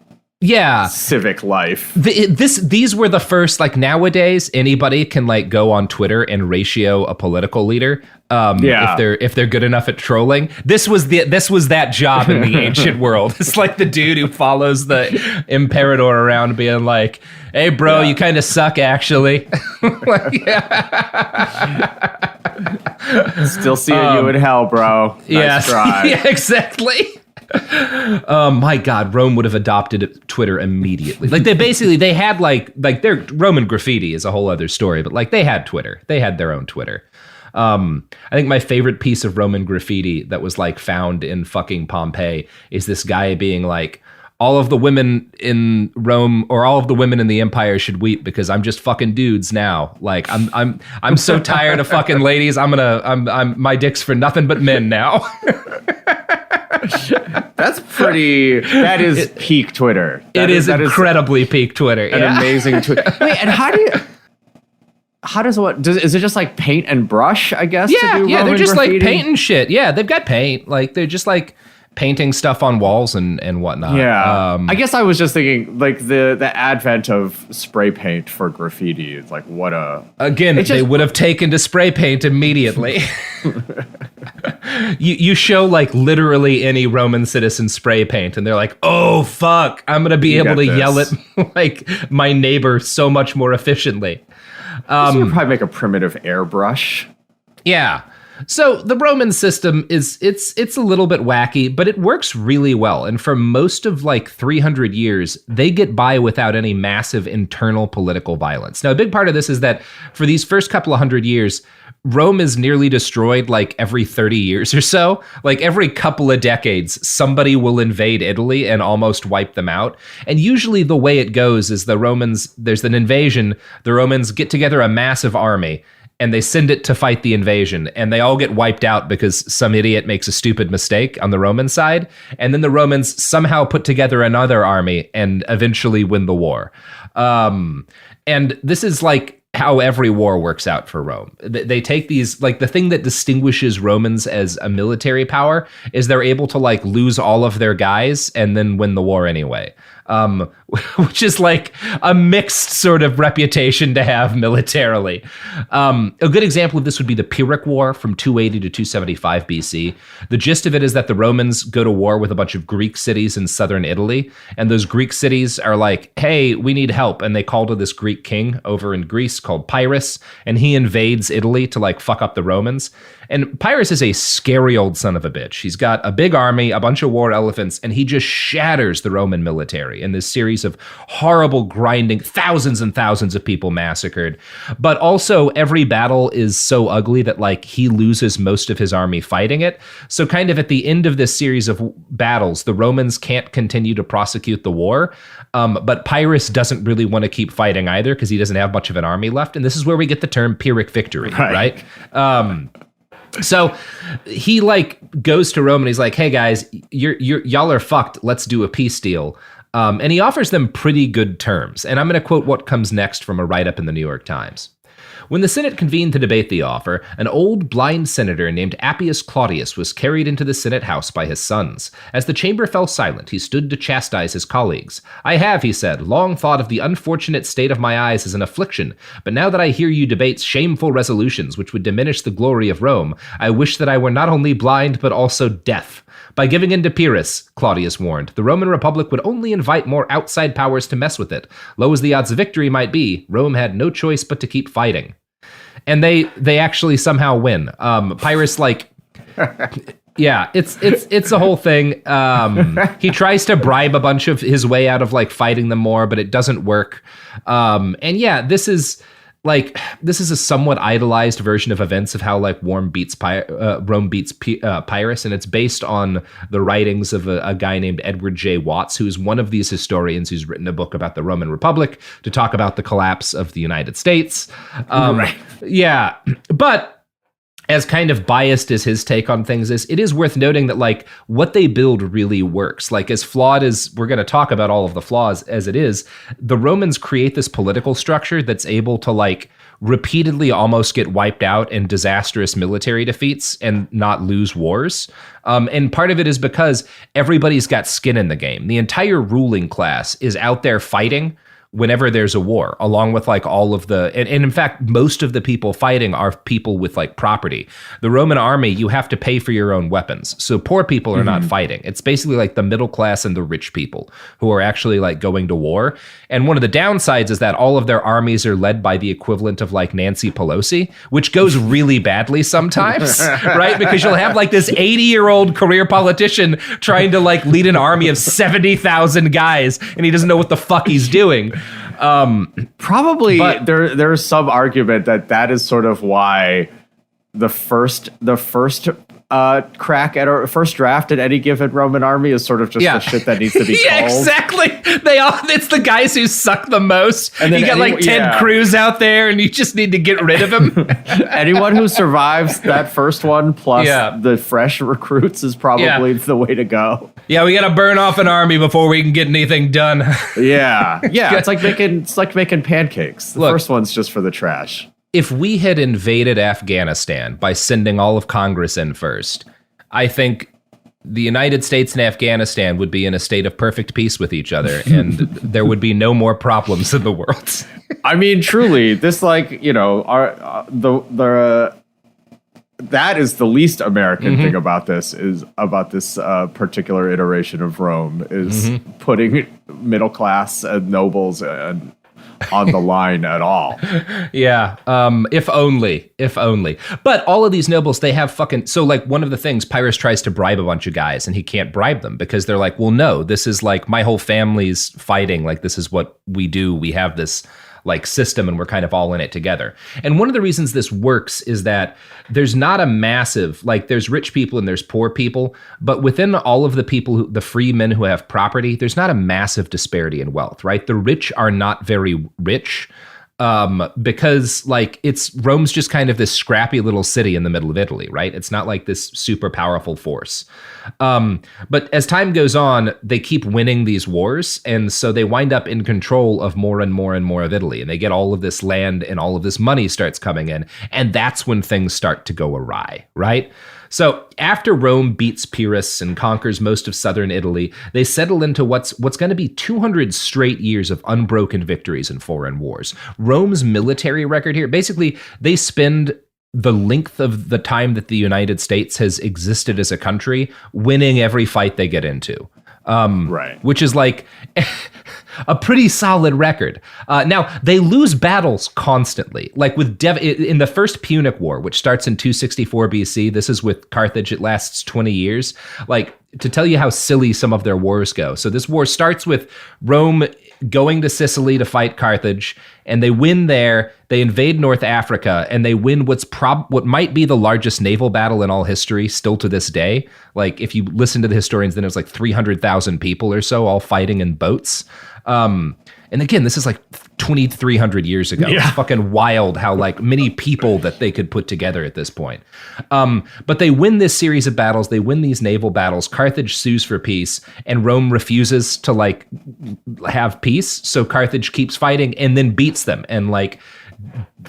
civic life. These were the first, like nowadays, anybody can like go on Twitter and ratio a political leader. If they're good enough at trolling. This was that job in the ancient world. It's like the dude who follows the imperator around being like, hey bro, you kind of suck actually. Still seeing you in hell, bro. Nice try. Yeah, exactly. My God, Rome would have adopted Twitter immediately. Like they had like their Roman graffiti is a whole other story, but like they had Twitter. They had their own Twitter. I think my favorite piece of Roman graffiti that was like found in fucking Pompeii is this guy being like, all of the women in Rome or all of the women in the empire should weep because I'm just fucking dudes now. Like I'm so tired of fucking ladies. I'm my dick's for nothing but men now. That is peak Twitter. That is incredibly peak Twitter. An amazing Twitter. Wait, and is it just like paint and brush, I guess? Yeah, to do they're just graffiti? like paint and shit. Yeah, they've got paint. Like they're just like, painting stuff on walls and whatnot. Yeah. I guess I was just thinking, like, the advent of spray paint for graffiti is like, what a... Again, they would have taken to spray paint immediately. You show, like, literally any Roman citizen spray paint, and they're like, oh, fuck, I'm going to be able to yell at, like, my neighbor so much more efficiently. So you probably make a primitive airbrush. Yeah. So the Roman system it's a little bit wacky, but it works really well. And for most of like 300 years, they get by without any massive internal political violence. Now, a big part of this is that for these first couple of hundred years, Rome is nearly destroyed like every 30 years or so. Like every couple of decades, somebody will invade Italy and almost wipe them out. And usually the way it goes is there's an invasion, the Romans get together a massive army, and they send it to fight the invasion, and they all get wiped out because some idiot makes a stupid mistake on the Roman side, and then the Romans somehow put together another army and eventually win the war. And this is like how every war works out for Rome. They take these, like, the thing that distinguishes Romans as a military power is they're able to like lose all of their guys and then win the war anyway. Which is like a mixed sort of reputation to have militarily. A good example of this would be the Pyrrhic War from 280 to 275 BC. The gist of it is that the Romans go to war with a bunch of Greek cities in southern Italy, and those Greek cities are like, hey, we need help, and they call to this Greek king over in Greece called Pyrrhus, and he invades Italy to like fuck up the Romans. And Pyrrhus is a scary old son of a bitch. He's got a big army, a bunch of war elephants, and he just shatters the Roman military in this series of horrible grinding, thousands and thousands of people massacred. But also every battle is so ugly that like he loses most of his army fighting it. So kind of at the end of this series of battles, the Romans can't continue to prosecute the war. But Pyrrhus doesn't really want to keep fighting either because he doesn't have much of an army left. And this is where we get the term Pyrrhic victory, right? So he like goes to Rome and he's like, hey guys, y'all are fucked. Let's do a peace deal. And he offers them pretty good terms. And I'm going to quote what comes next from a write-up in the New York Times. When the Senate convened to debate the offer, an old blind senator named Appius Claudius was carried into the Senate House by his sons. As the chamber fell silent, he stood to chastise his colleagues. I have, he said, long thought of the unfortunate state of my eyes as an affliction, but now that I hear you debate shameful resolutions which would diminish the glory of Rome, I wish that I were not only blind but also deaf. By giving in to Pyrrhus, Claudius warned, the Roman Republic would only invite more outside powers to mess with it. Low as the odds of victory might be, Rome had no choice but to keep fighting. And they actually somehow win. Pyrrhus, like, yeah, it's a whole thing. He tries to bribe a bunch of his way out of like fighting them more, but it doesn't work. And yeah, this is a somewhat idolized version of events of how like Rome beats Pyrrhus, and it's based on the writings of a guy named Edward J. Watts, who is one of these historians who's written a book about the Roman Republic to talk about the collapse of the United States. Right. Yeah, but as kind of biased as his take on things is, it is worth noting that like what they build really works. Like as flawed as we're going to talk about all of the flaws as it is, the Romans create this political structure that's able to like repeatedly almost get wiped out in disastrous military defeats and not lose wars. And part of it is because everybody's got skin in the game. The entire ruling class is out there fighting whenever there's a war, along with like all of the, and in fact, most of the people fighting are people with like property. The Roman army, you have to pay for your own weapons. So poor people are not fighting. It's basically like the middle class and the rich people who are actually like going to war. And one of the downsides is that all of their armies are led by the equivalent of like Nancy Pelosi, which goes really badly sometimes, right? Because you'll have like this 80-year-old career politician trying to like lead an army of 70,000 guys, and he doesn't know what the fuck he's doing. Probably there's some argument that is sort of why the first crack at our first draft at any given Roman army is sort of just the shit that needs to be yeah, called. Exactly. It's the guys who suck the most. And then you got like Ted Cruz out there, and you just need to get rid of him. Anyone who survives that first one plus the fresh recruits is probably the way to go. Yeah, we got to burn off an army before we can get anything done. Yeah. It's like making pancakes. The first one's just for the trash. If we had invaded Afghanistan by sending all of Congress in first, I think the United States and Afghanistan would be in a state of perfect peace with each other, and there would be no more problems in the world. I mean, truly, this, like, you know, that is the least American thing about this particular iteration of Rome is putting middle class and nobles on the line at all. Yeah. If only. But all of these nobles, they have so like one of the things, Pyrrhus tries to bribe a bunch of guys and he can't bribe them because they're like, well, no, this is like my whole family's fighting. Like, this is what we do. We have this like system and we're kind of all in it together. And one of the reasons this works is that there's not a massive, like, there's rich people and there's poor people, but within all of the people, the free men who have property, there's not a massive disparity in wealth, right? The rich are not very rich because like Rome's just kind of this scrappy little city in the middle of Italy, right? It's not like this super powerful force. But as time goes on, they keep winning these wars. And so they wind up in control of more and more and more of Italy. And they get all of this land and all of this money starts coming in. And that's when things start to go awry, right? So after Rome beats Pyrrhus and conquers most of southern Italy, they settle into what's going to be 200 straight years of unbroken victories in foreign wars. Rome's military record here, basically, they spend the length of the time that the United States has existed as a country winning every fight they get into. Right. Which is like a pretty solid record. Now, they lose battles constantly. Like with in the First Punic War, which starts in 264 BC, this is with Carthage, it lasts 20 years. Like, to tell you how silly some of their wars go. So this war starts with Rome going to Sicily to fight Carthage, and they win there. They invade North Africa, and they win what might be the largest naval battle in all history, still to this day. Like, if you listen to the historians, then it was like 300,000 people or so, all fighting in boats. And again, this is like 2,300 years ago. Yeah. It's fucking wild how like many people that they could put together at this point. But they win this series of battles. They win these naval battles. Carthage sues for peace, and Rome refuses to like have peace. So Carthage keeps fighting and then beats them and like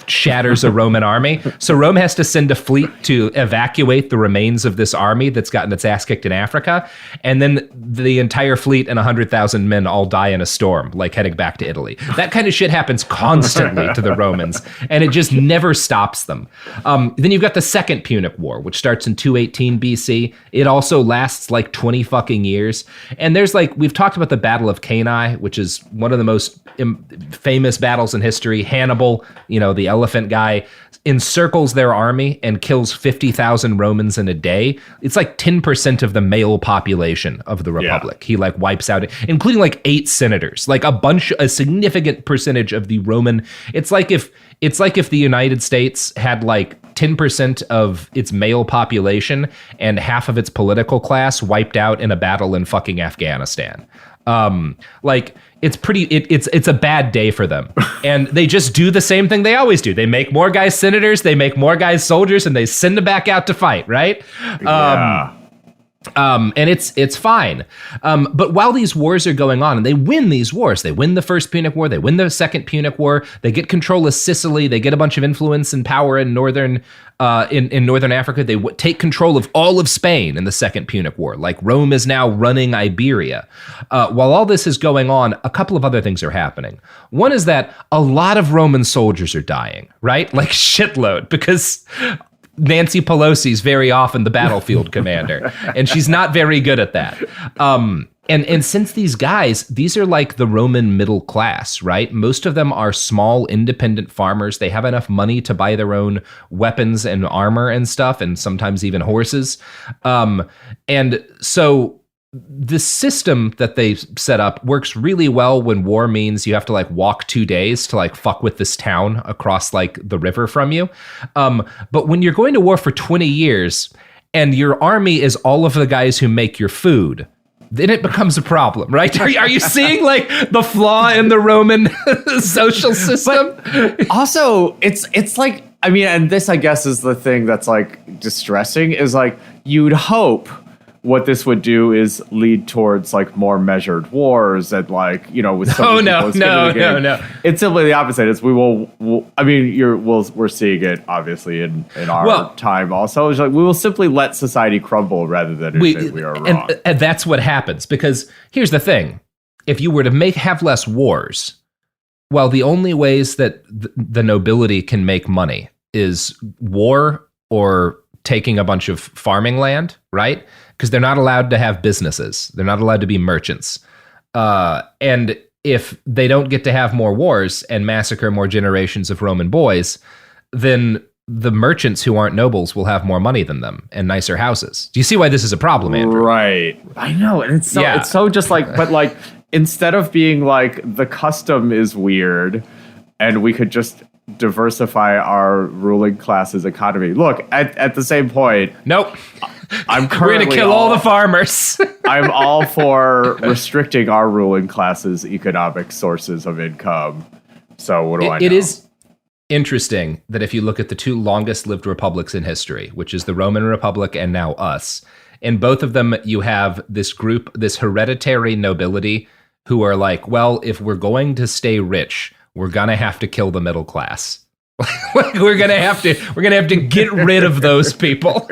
shatters a Roman army. So Rome has to send a fleet to evacuate the remains of this army that's gotten its ass kicked in Africa. And then the entire fleet and 100,000 men all die in a storm, like heading back to Italy. That kind of shit happens constantly to the Romans, and it just never stops them. Then you've got the Second Punic War, which starts in 218 BC. It also lasts like 20 fucking years. And there's like, we've talked about the Battle of Cannae, which is one of the most famous battles in history. Hannibal, you know, the elephant guy, encircles their army and kills 50,000 Romans in a day. It's like 10% of the male population of the Republic. Yeah. He like wipes out, including like 8 senators, like a significant percentage of the Roman. It's like if the United States had like 10% of its male population and half of its political class wiped out in a battle in fucking Afghanistan. Like, it's a bad day for them. And they just do the same thing they always do. They make more guys senators, they make more guys soldiers, and they send them back out to fight, right? Yeah. And it's fine. But while these wars are going on, and they win these wars, they win the First Punic War, they win the Second Punic War, they get control of Sicily, they get a bunch of influence and power in northern Africa. They take control of all of Spain in the Second Punic War. Like, Rome is now running Iberia. While all this is going on, a couple of other things are happening. One is that a lot of Roman soldiers are dying, right? Like, shitload, because Nancy Pelosi's very often the battlefield commander, and she's not very good at that. And since these are like the Roman middle class, right? Most of them are small, independent farmers. They have enough money to buy their own weapons and armor and stuff, and sometimes even horses. And so the system that they set up works really well when war means you have to like walk 2 days to like fuck with this town across like the river from you. But when you're going to war for 20 years and your army is all of the guys who make your food, then it becomes a problem, right? Are you seeing like the flaw in the Roman social system? But also, it's like, I mean, and this I guess is the thing that's like distressing, is like you'd hope what this would do is lead towards like more measured wars and like, you know, with some no. It's simply the opposite. It's we're seeing it obviously in our time also. It's like we will simply let society crumble rather than admit we are wrong. And that's what happens, because here's the thing. If you were to have less wars, well, the only ways that the nobility can make money is war or taking a bunch of farming land, right? Because they're not allowed to have businesses. They're not allowed to be merchants. And if they don't get to have more wars and massacre more generations of Roman boys, then the merchants who aren't nobles will have more money than them and nicer houses. Do you see why this is a problem, Andrew? Right. I know. And it's so just like, but like, instead of being like the custom is weird and we could just diversify our ruling class's economy. Look, at the same point, nope. We're going to kill all the farmers. I'm all for restricting our ruling class's economic sources of income. So what do I know? It is interesting that if you look at the two longest lived republics in history, which is the Roman Republic and now us, in both of them you have this group, this hereditary nobility who are like, well, if we're going to stay rich, we're going to have to kill the middle class. we're gonna have to get rid of those people.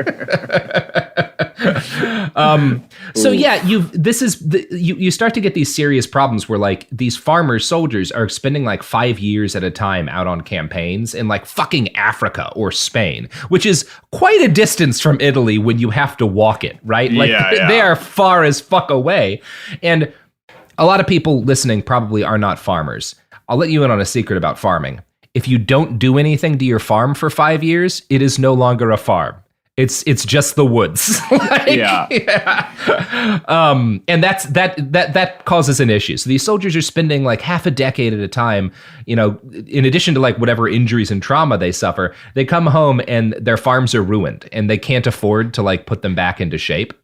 So yeah, you start to get these serious problems where like these farmer soldiers are spending like 5 years at a time out on campaigns in like fucking Africa or Spain, which is quite a distance from Italy when you have to walk it, right? Like they are far as fuck away. And a lot of people listening probably are not farmers. I'll let you in on a secret about farming. If you don't do anything to your farm for 5 years, it is no longer a farm. It's just the woods. And that causes an issue. So these soldiers are spending like half a decade at a time, you know, in addition to like whatever injuries and trauma they suffer, they come home and their farms are ruined and they can't afford to like put them back into shape.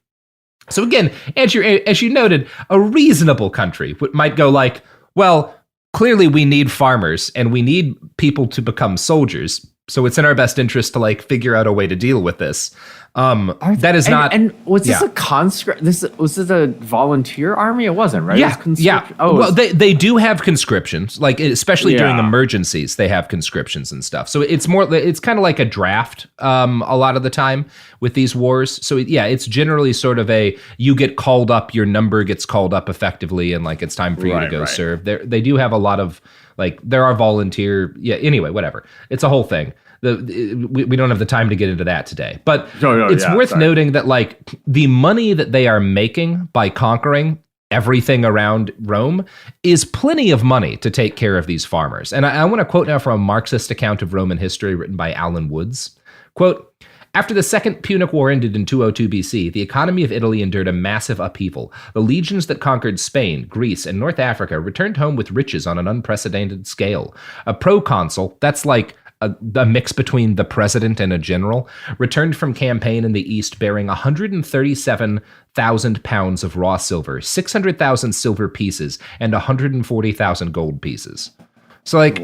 So again, as you noted, a reasonable country might go like, well, clearly we need farmers and we need people to become soldiers. So it's in our best interest to like figure out a way to deal with this. That is not. And was this a conscript? Was this a volunteer army? It wasn't, right? Yeah. Oh, well, they do have conscriptions, like especially during emergencies, they have conscriptions and stuff. So it's kind of like a draft a lot of the time with these wars. So yeah, it's generally sort of you get called up, your number gets called up effectively, and like it's time for you to go serve. They do have a lot of like there are volunteer. Yeah. Anyway, whatever. It's a whole thing. We don't have the time to get into that today, but it's worth noting that like the money that they are making by conquering everything around Rome is plenty of money to take care of these farmers. And I want to quote now from a Marxist account of Roman history written by Alan Woods. Quote, "After the Second Punic War ended in 202 BC, the economy of Italy endured a massive upheaval. The legions that conquered Spain, Greece, and North Africa returned home with riches on an unprecedented scale. A proconsul, that's like a mix between the president and a general, returned from campaign in the East bearing 137,000 pounds of raw silver, 600,000 silver pieces, and 140,000 gold pieces." So like,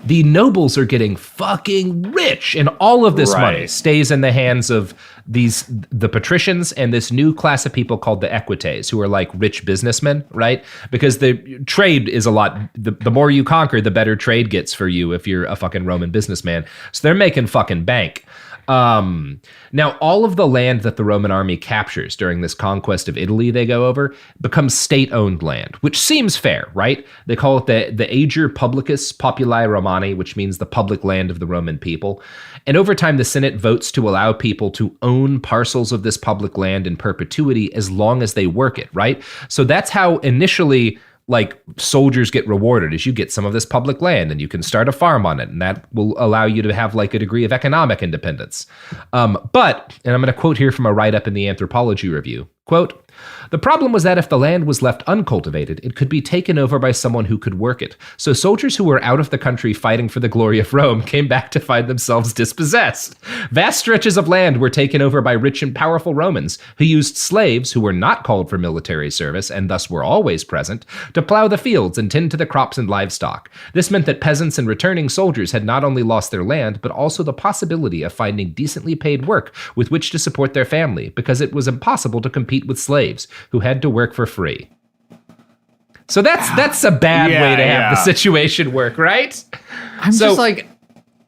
the nobles are getting fucking rich, and all of this money stays in the hands of the patricians and this new class of people called the equites, who are like rich businessmen, right? Because the trade is a lot, the more you conquer, the better trade gets for you if you're a fucking Roman businessman. So they're making fucking bank. Now, all of the land that the Roman army captures during this conquest of Italy they go over becomes state-owned land, which seems fair, right? They call it the Ager Publicus Populi Romani, which means the public land of the Roman people. And over time, the Senate votes to allow people to own parcels of this public land in perpetuity as long as they work it, right? So that's how initially like soldiers get rewarded, is you get some of this public land and you can start a farm on it, and that will allow you to have like a degree of economic independence. But, and I'm going to quote here from a write-up in the Anthropology Review, quote, The problem was that if the land was left uncultivated, it could be taken over by someone who could work it. So soldiers who were out of the country fighting for the glory of Rome came back to find themselves dispossessed. Vast stretches of land were taken over by rich and powerful Romans, who used slaves who were not called for military service and thus were always present, to plow the fields and tend to the crops and livestock. This meant that peasants and returning soldiers had not only lost their land, but also the possibility of finding decently paid work with which to support their family, because it was impossible to compete with slaves who had to work for free. So that's a bad way to have the situation work, right? I'm just like,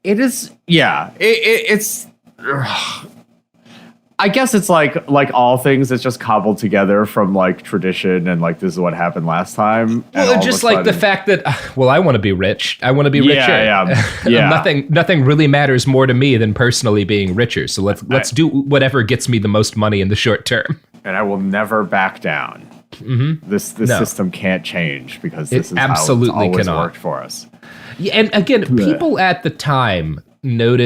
it is, it's I guess it's like all things, it's just cobbled together from like tradition and like this is what happened last time. Well, just like the fact that, well, I want to be rich. I want to be richer. Yeah. Nothing really matters more to me than personally being richer. So let's do whatever gets me the most money in the short term. And I will never back down. Mm-hmm. This system can't change because this is absolutely how it's always cannot. worked for us. Yeah, and again, people at the time note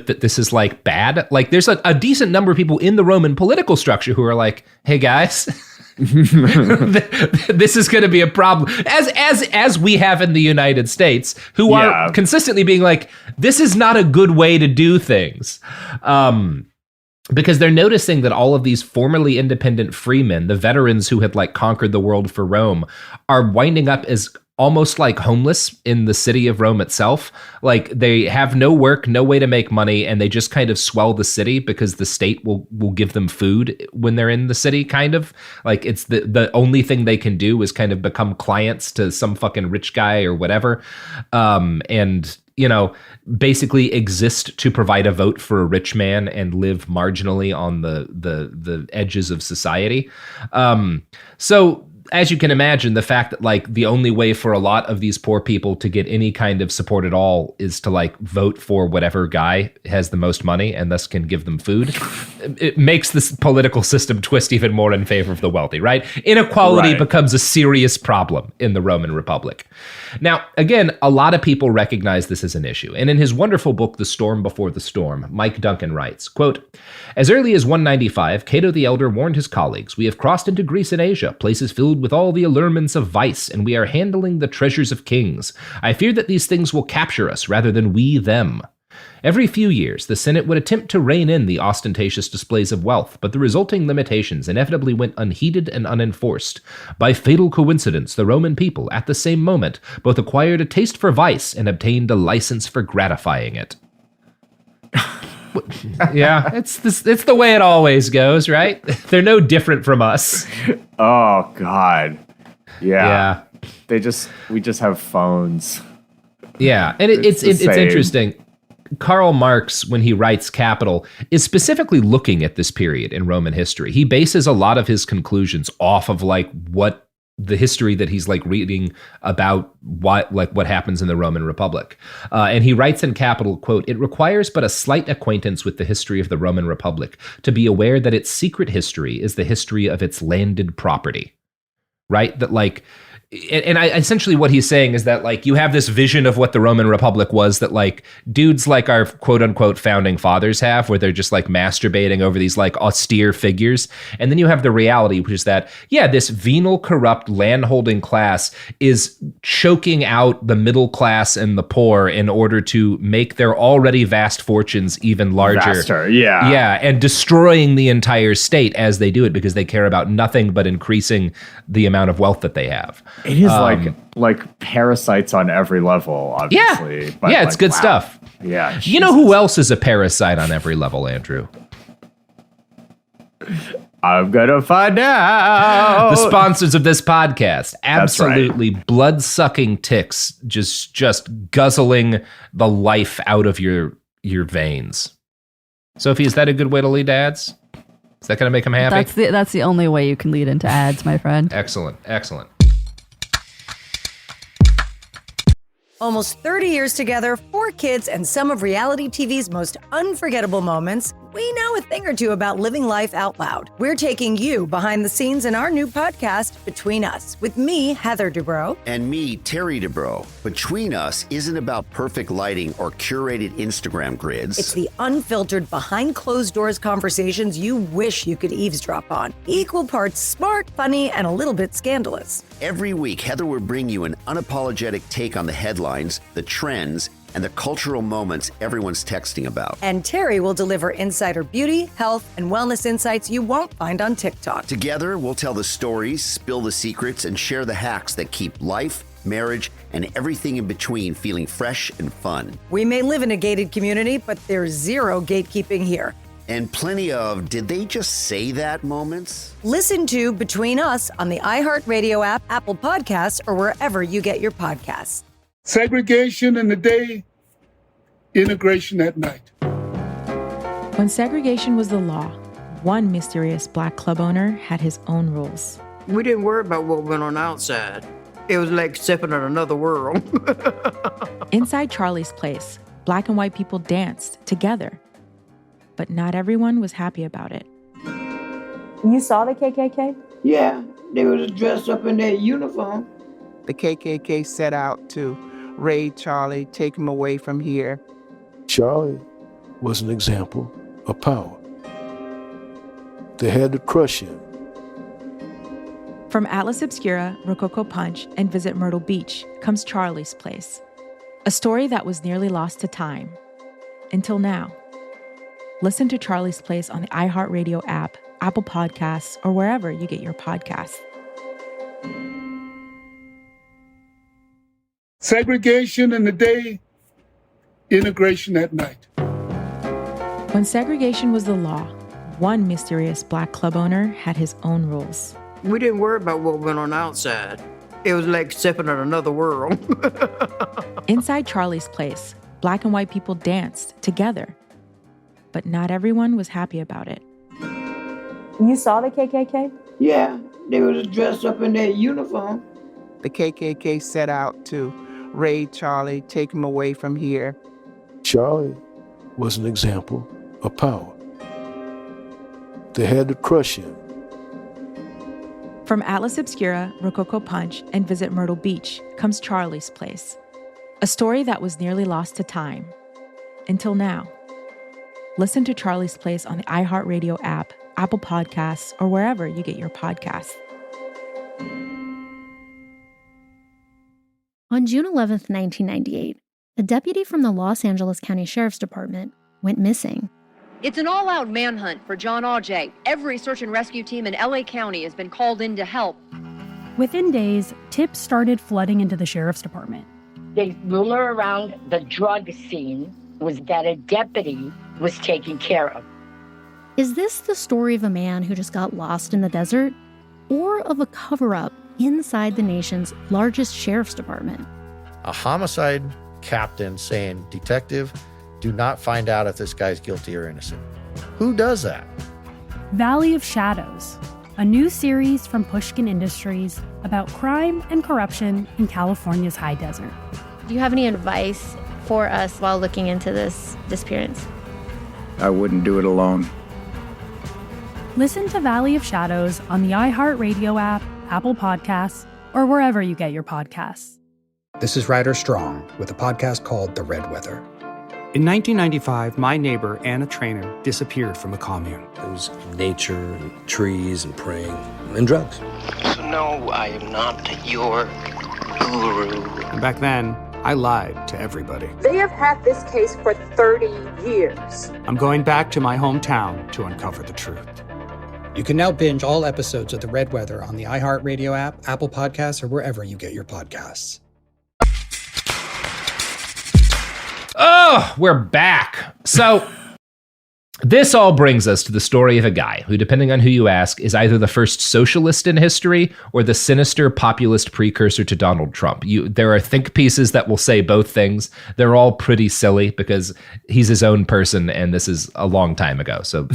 that this is like bad. Like there's a decent number of people in the Roman political structure who are like, hey guys, this is going to be a problem, as we have in the United States, who are consistently being like, this is not a good way to do things. Because they're noticing that all of these formerly independent freemen, the veterans who had like conquered the world for Rome, are winding up as almost like homeless in the city of Rome itself. Like they have no work, no way to make money, and they just kind of swell the city because the state will give them food when they're in the city, kind of. Like it's the only thing they can do is kind of become clients to some fucking rich guy or whatever. And you know, basically exist to provide a vote for a rich man and live marginally on the edges of society. So as you can imagine, the fact that like the only way for a lot of these poor people to get any kind of support at all is to like vote for whatever guy has the most money and thus can give them food, it makes this political system twist even more in favor of the wealthy, right? Inequality becomes a serious problem in the Roman Republic. Now, again, a lot of people recognize this as an issue. And in his wonderful book, The Storm Before the Storm, Mike Duncan writes, quote, as early as 195, Cato the Elder warned his colleagues, we have crossed into Greece and Asia, places filled with all the allurements of vice, and we are handling the treasures of kings. I fear that these things will capture us rather than we them. Every few years, the Senate would attempt to rein in the ostentatious displays of wealth, but the resulting limitations inevitably went unheeded and unenforced. By fatal coincidence, the Roman people, at the same moment, both acquired a taste for vice and obtained a license for gratifying it. Yeah, it's the way it always goes, right? They're no different from us. Oh God, yeah. We just have phones. Yeah, and it's interesting. Karl Marx, when he writes Capital, is specifically looking at this period in Roman history. He bases a lot of his conclusions off of like what the history that he's like reading about what happens in the Roman Republic. And he writes in Capital, quote, it requires but a slight acquaintance with the history of the Roman Republic to be aware that its secret history is the history of its landed property, right? That like, and essentially what he's saying is that like you have this vision of what the Roman Republic was that like dudes like our quote unquote founding fathers have, where they're just like masturbating over these like austere figures. And then you have the reality, which is that, yeah, this venal, corrupt landholding class is choking out the middle class and the poor in order to make their already vast fortunes even larger. Vaster, yeah. Yeah, and destroying the entire state as they do it because they care about nothing but increasing the amount of wealth that they have. It is like parasites on every level, obviously. Yeah, but it's good stuff. Yeah. Jesus. You know who else is a parasite on every level, Andrew? I'm gonna find out. The sponsors of this podcast, absolutely blood-sucking ticks, just guzzling the life out of your veins. Sophie, is that a good way to lead to ads? Is that gonna make them happy? That's the only way you can lead into ads, my friend. Excellent. Almost 30 years together, 4 kids, and some of reality TV's most unforgettable moments. we know a thing or two about living life out loud. We're taking you behind the scenes in our new podcast, Between Us, with me, Heather Dubrow. And me, Terry Dubrow. Between Us isn't about perfect lighting or curated Instagram grids. It's the unfiltered, behind closed doors conversations you wish you could eavesdrop on. Equal parts smart, funny, and a little bit scandalous. Every week, Heather will bring you an unapologetic take on the headlines, the trends, and the cultural moments everyone's texting about. And Terry will deliver insider beauty, health, and wellness insights you won't find on TikTok. Together, we'll tell the stories, spill the secrets, and share the hacks that keep life, marriage, and everything in between feeling fresh and fun. We may live in a gated community, but there's zero gatekeeping here. And plenty of did they just say that moments? Listen to Between Us on the iHeartRadio app, Apple Podcasts, or wherever you get your podcasts. Segregation in the day, integration at night. When segregation was the law, one mysterious black club owner had his own rules. We didn't worry about what went on outside. It was like stepping in another world. Inside Charlie's Place, black and white people danced together. But not everyone was happy about it. You saw the KKK? Yeah, they was dressed up in their uniform. The KKK set out to raid Charlie, take him away from here. Charlie was an example of power. They had to crush him. From Atlas Obscura, Rococo Punch, and Visit Myrtle Beach comes Charlie's Place, a story that was nearly lost to time. Until now. Listen to Charlie's Place on the iHeartRadio app, Apple Podcasts, or wherever you get your podcasts. Segregation in the day, integration at night. When segregation was the law, one mysterious black club owner had his own rules. We didn't worry about what went on outside. It was like stepping in another world. Inside Charlie's Place, black and white people danced together. But not everyone was happy about it. You saw the KKK? Yeah, they was dressed up in their uniform. The KKK set out to raid Charlie, take him away from here. Charlie was an example of power. They had to crush him. From Atlas Obscura, Rococo Punch, and Visit Myrtle Beach comes Charlie's Place, a story that was nearly lost to time. Until now. Listen to Charlie's Place on the iHeartRadio app, Apple Podcasts, or wherever you get your podcasts. On June 11th, 1998, a deputy from the Los Angeles County Sheriff's Department went missing. It's an all-out manhunt for John Auger. Every search and rescue team in LA County has been called in to help. Within days, tips started flooding into the sheriff's department. The rumor around the drug scene was that a deputy was taken care of. Is this the story of a man who just got lost in the desert? Or of a cover-up inside the nation's largest sheriff's department? A homicide captain saying, "Detective, do not find out if this guy's guilty or innocent." Who does that? Valley of Shadows, a new series from Pushkin Industries about crime and corruption in California's high desert. Do you have any advice for us while looking into this disappearance? I wouldn't do it alone. Listen to Valley of Shadows on the iHeartRadio app, Apple Podcasts, or wherever you get your podcasts. This is Ryder Strong with a podcast called The Red Weather. In 1995, my neighbor, Anna Trainer, disappeared from a commune. It was nature and trees and praying and drugs. So no, I am not your guru. And back then, I lied to everybody. They have had this case for 30 years. I'm going back to my hometown to uncover the truth. You can now binge all episodes of The Red Weather on the iHeartRadio app, Apple Podcasts, or wherever you get your podcasts. Oh, we're back. So this all brings us to the story of a guy who, depending on who you ask, is either the first socialist in history or the sinister populist precursor to Donald Trump. There are think pieces that will say both things. They're all pretty silly because he's his own person and this is a long time ago. So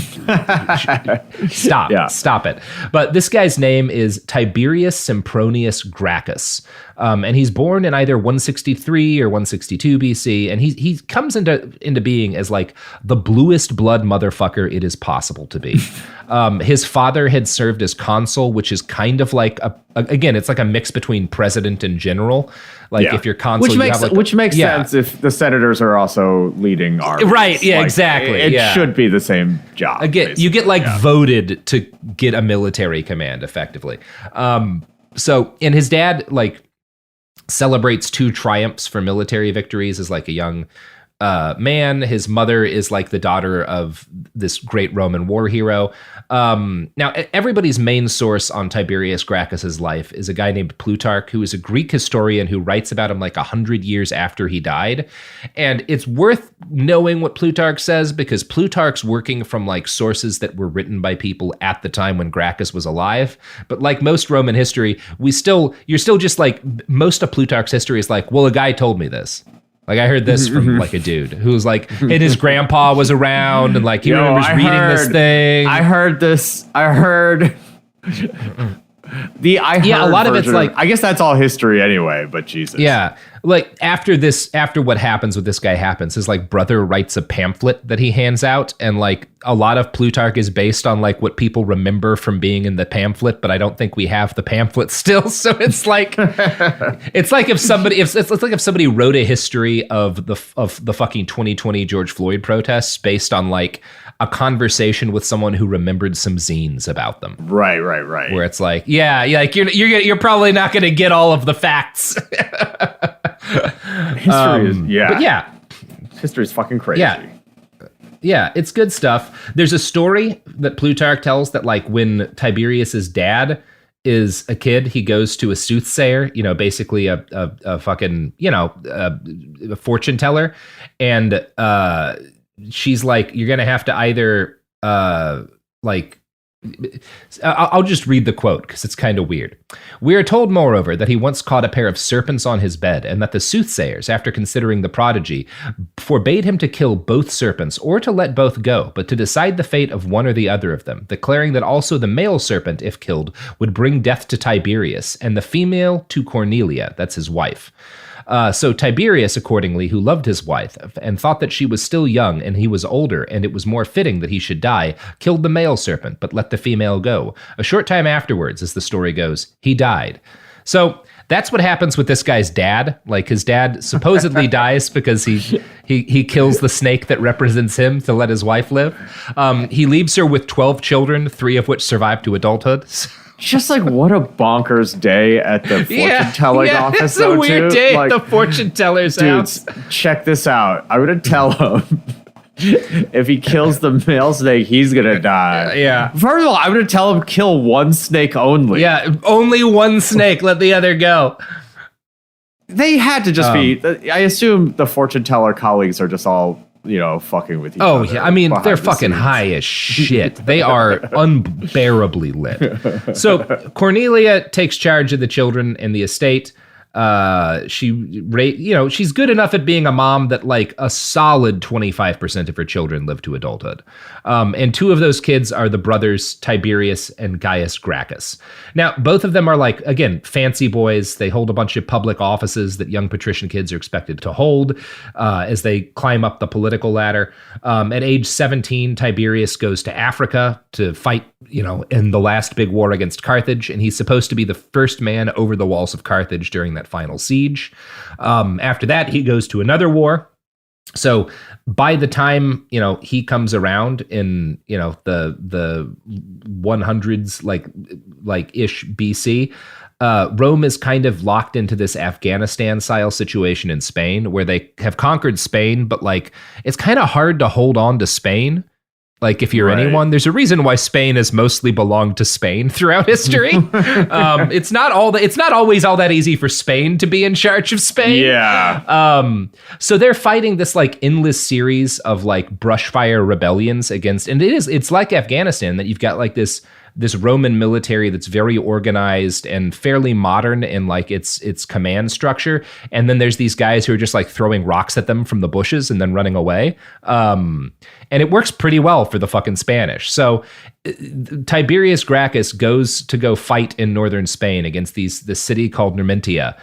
stop it. But this guy's name is Tiberius Sempronius Gracchus. And he's born in either 163 or 162 BC. And he comes into being as like the bluest blood motherfucker it is possible to be. His father had served as consul, which is kind of like again, it's like a mix between president and general. Like if you're consul, which makes sense if the senators are also leading armies. Right? Yeah, exactly. It should be the same job. Again, you get voted to get a military command effectively. So, and his dad celebrates 2 triumphs for military victories as like a young man. His mother is like the daughter of this great Roman war hero. Now, everybody's main source on Tiberius Gracchus's life is a guy named Plutarch, who is a Greek historian who writes about him 100 years after he died. And it's worth knowing what Plutarch says because Plutarch's working from sources that were written by people at the time when Gracchus was alive. But like most Roman history, you're still just most of Plutarch's history is well, a guy told me this. I heard this from a dude who was and his grandpa was around and he remembers reading this thing. I heard a lot of it's I guess that's all history anyway, but Jesus. Yeah. After what happens with this guy happens, his brother writes a pamphlet that he hands out, and a lot of Plutarch is based on what people remember from being in the pamphlet, but I don't think we have the pamphlet still. So it's it's like if somebody wrote a history of the fucking 2020 George Floyd protests based on a conversation with someone who remembered some zines about them. Right. Where it's you're probably not going to get all of the facts. History history is fucking crazy. Yeah, it's good stuff. There's a story that Plutarch tells that when Tiberius's dad is a kid, he goes to a soothsayer, basically a fucking, a fortune teller. And she's you're going to have to either I'll just read the quote because it's kind of weird. We are told, moreover, that he once caught a pair of serpents on his bed, and that the soothsayers, after considering the prodigy, forbade him to kill both serpents or to let both go, but to decide the fate of one or the other of them, declaring that also the male serpent, if killed, would bring death to Tiberius, and the female to Cornelia, that's his wife. So Tiberius, accordingly, who loved his wife and thought that she was still young and he was older and it was more fitting that he should die, killed the male serpent, but let the female go. A short time afterwards, as the story goes, he died. So that's what happens with this guy's dad. His dad supposedly dies because he kills the snake that represents him to let his wife live. He leaves her with 12 children, 3 of which survive to adulthood. Just what a bonkers day at the fortune telling office. It's a weird day at the fortune teller's house. Check this out. I'm gonna tell him if he kills the male snake, he's gonna die. Yeah. First of all, I'm gonna tell him kill one snake only. Yeah, only one snake. Let the other go. They had to just be. I assume the fortune teller colleagues are just all fucking with each other. Oh, yeah. I mean, they're fucking high as shit. They are unbearably lit. So Cornelia takes charge of the children and the estate. She's good enough at being a mom that a solid 25% of her children live to adulthood. And 2 of those kids are the brothers Tiberius and Gaius Gracchus. Now, both of them are again, fancy boys. They hold a bunch of public offices that young patrician kids are expected to hold as they climb up the political ladder. At age 17, Tiberius goes to Africa to fight, in the last big war against Carthage. And he's supposed to be the first man over the walls of Carthage during that final siege. After that, he goes to another war. So by the time, he comes around in, the 100s, ish BC, Rome is kind of locked into this Afghanistan style situation in Spain where they have conquered Spain, but it's kind of hard to hold on to Spain. If you're anyone, there's a reason why Spain has mostly belonged to Spain throughout history. It's not always all that easy for Spain to be in charge of Spain. Yeah. So they're fighting this endless series of brushfire rebellions against, and it's like Afghanistan that you've got this Roman military that's very organized and fairly modern in its command structure. And then there's these guys who are just throwing rocks at them from the bushes and then running away. And it works pretty well for the fucking Spanish. So Tiberius Gracchus goes to go fight in northern Spain against this city called Numantia.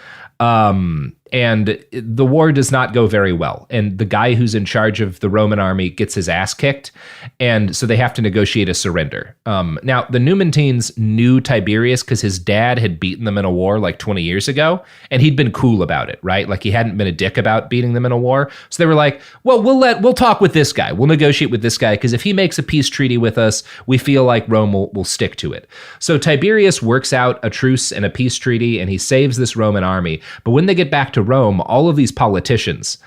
And the war does not go very well. And the guy who's in charge of the Roman army gets his ass kicked. And so they have to negotiate a surrender. Now, the Numantines knew Tiberius because his dad had beaten them in a war like 20 years ago. And he'd been cool about it, right? Like he hadn't been a dick about beating them in a war. So they were like, well, we'll talk with this guy. We'll negotiate with this guy because if he makes a peace treaty with us, we feel like Rome will stick to it. So Tiberius works out a truce and a peace treaty and he saves this Roman army. But when they get back to Rome, all of these politicians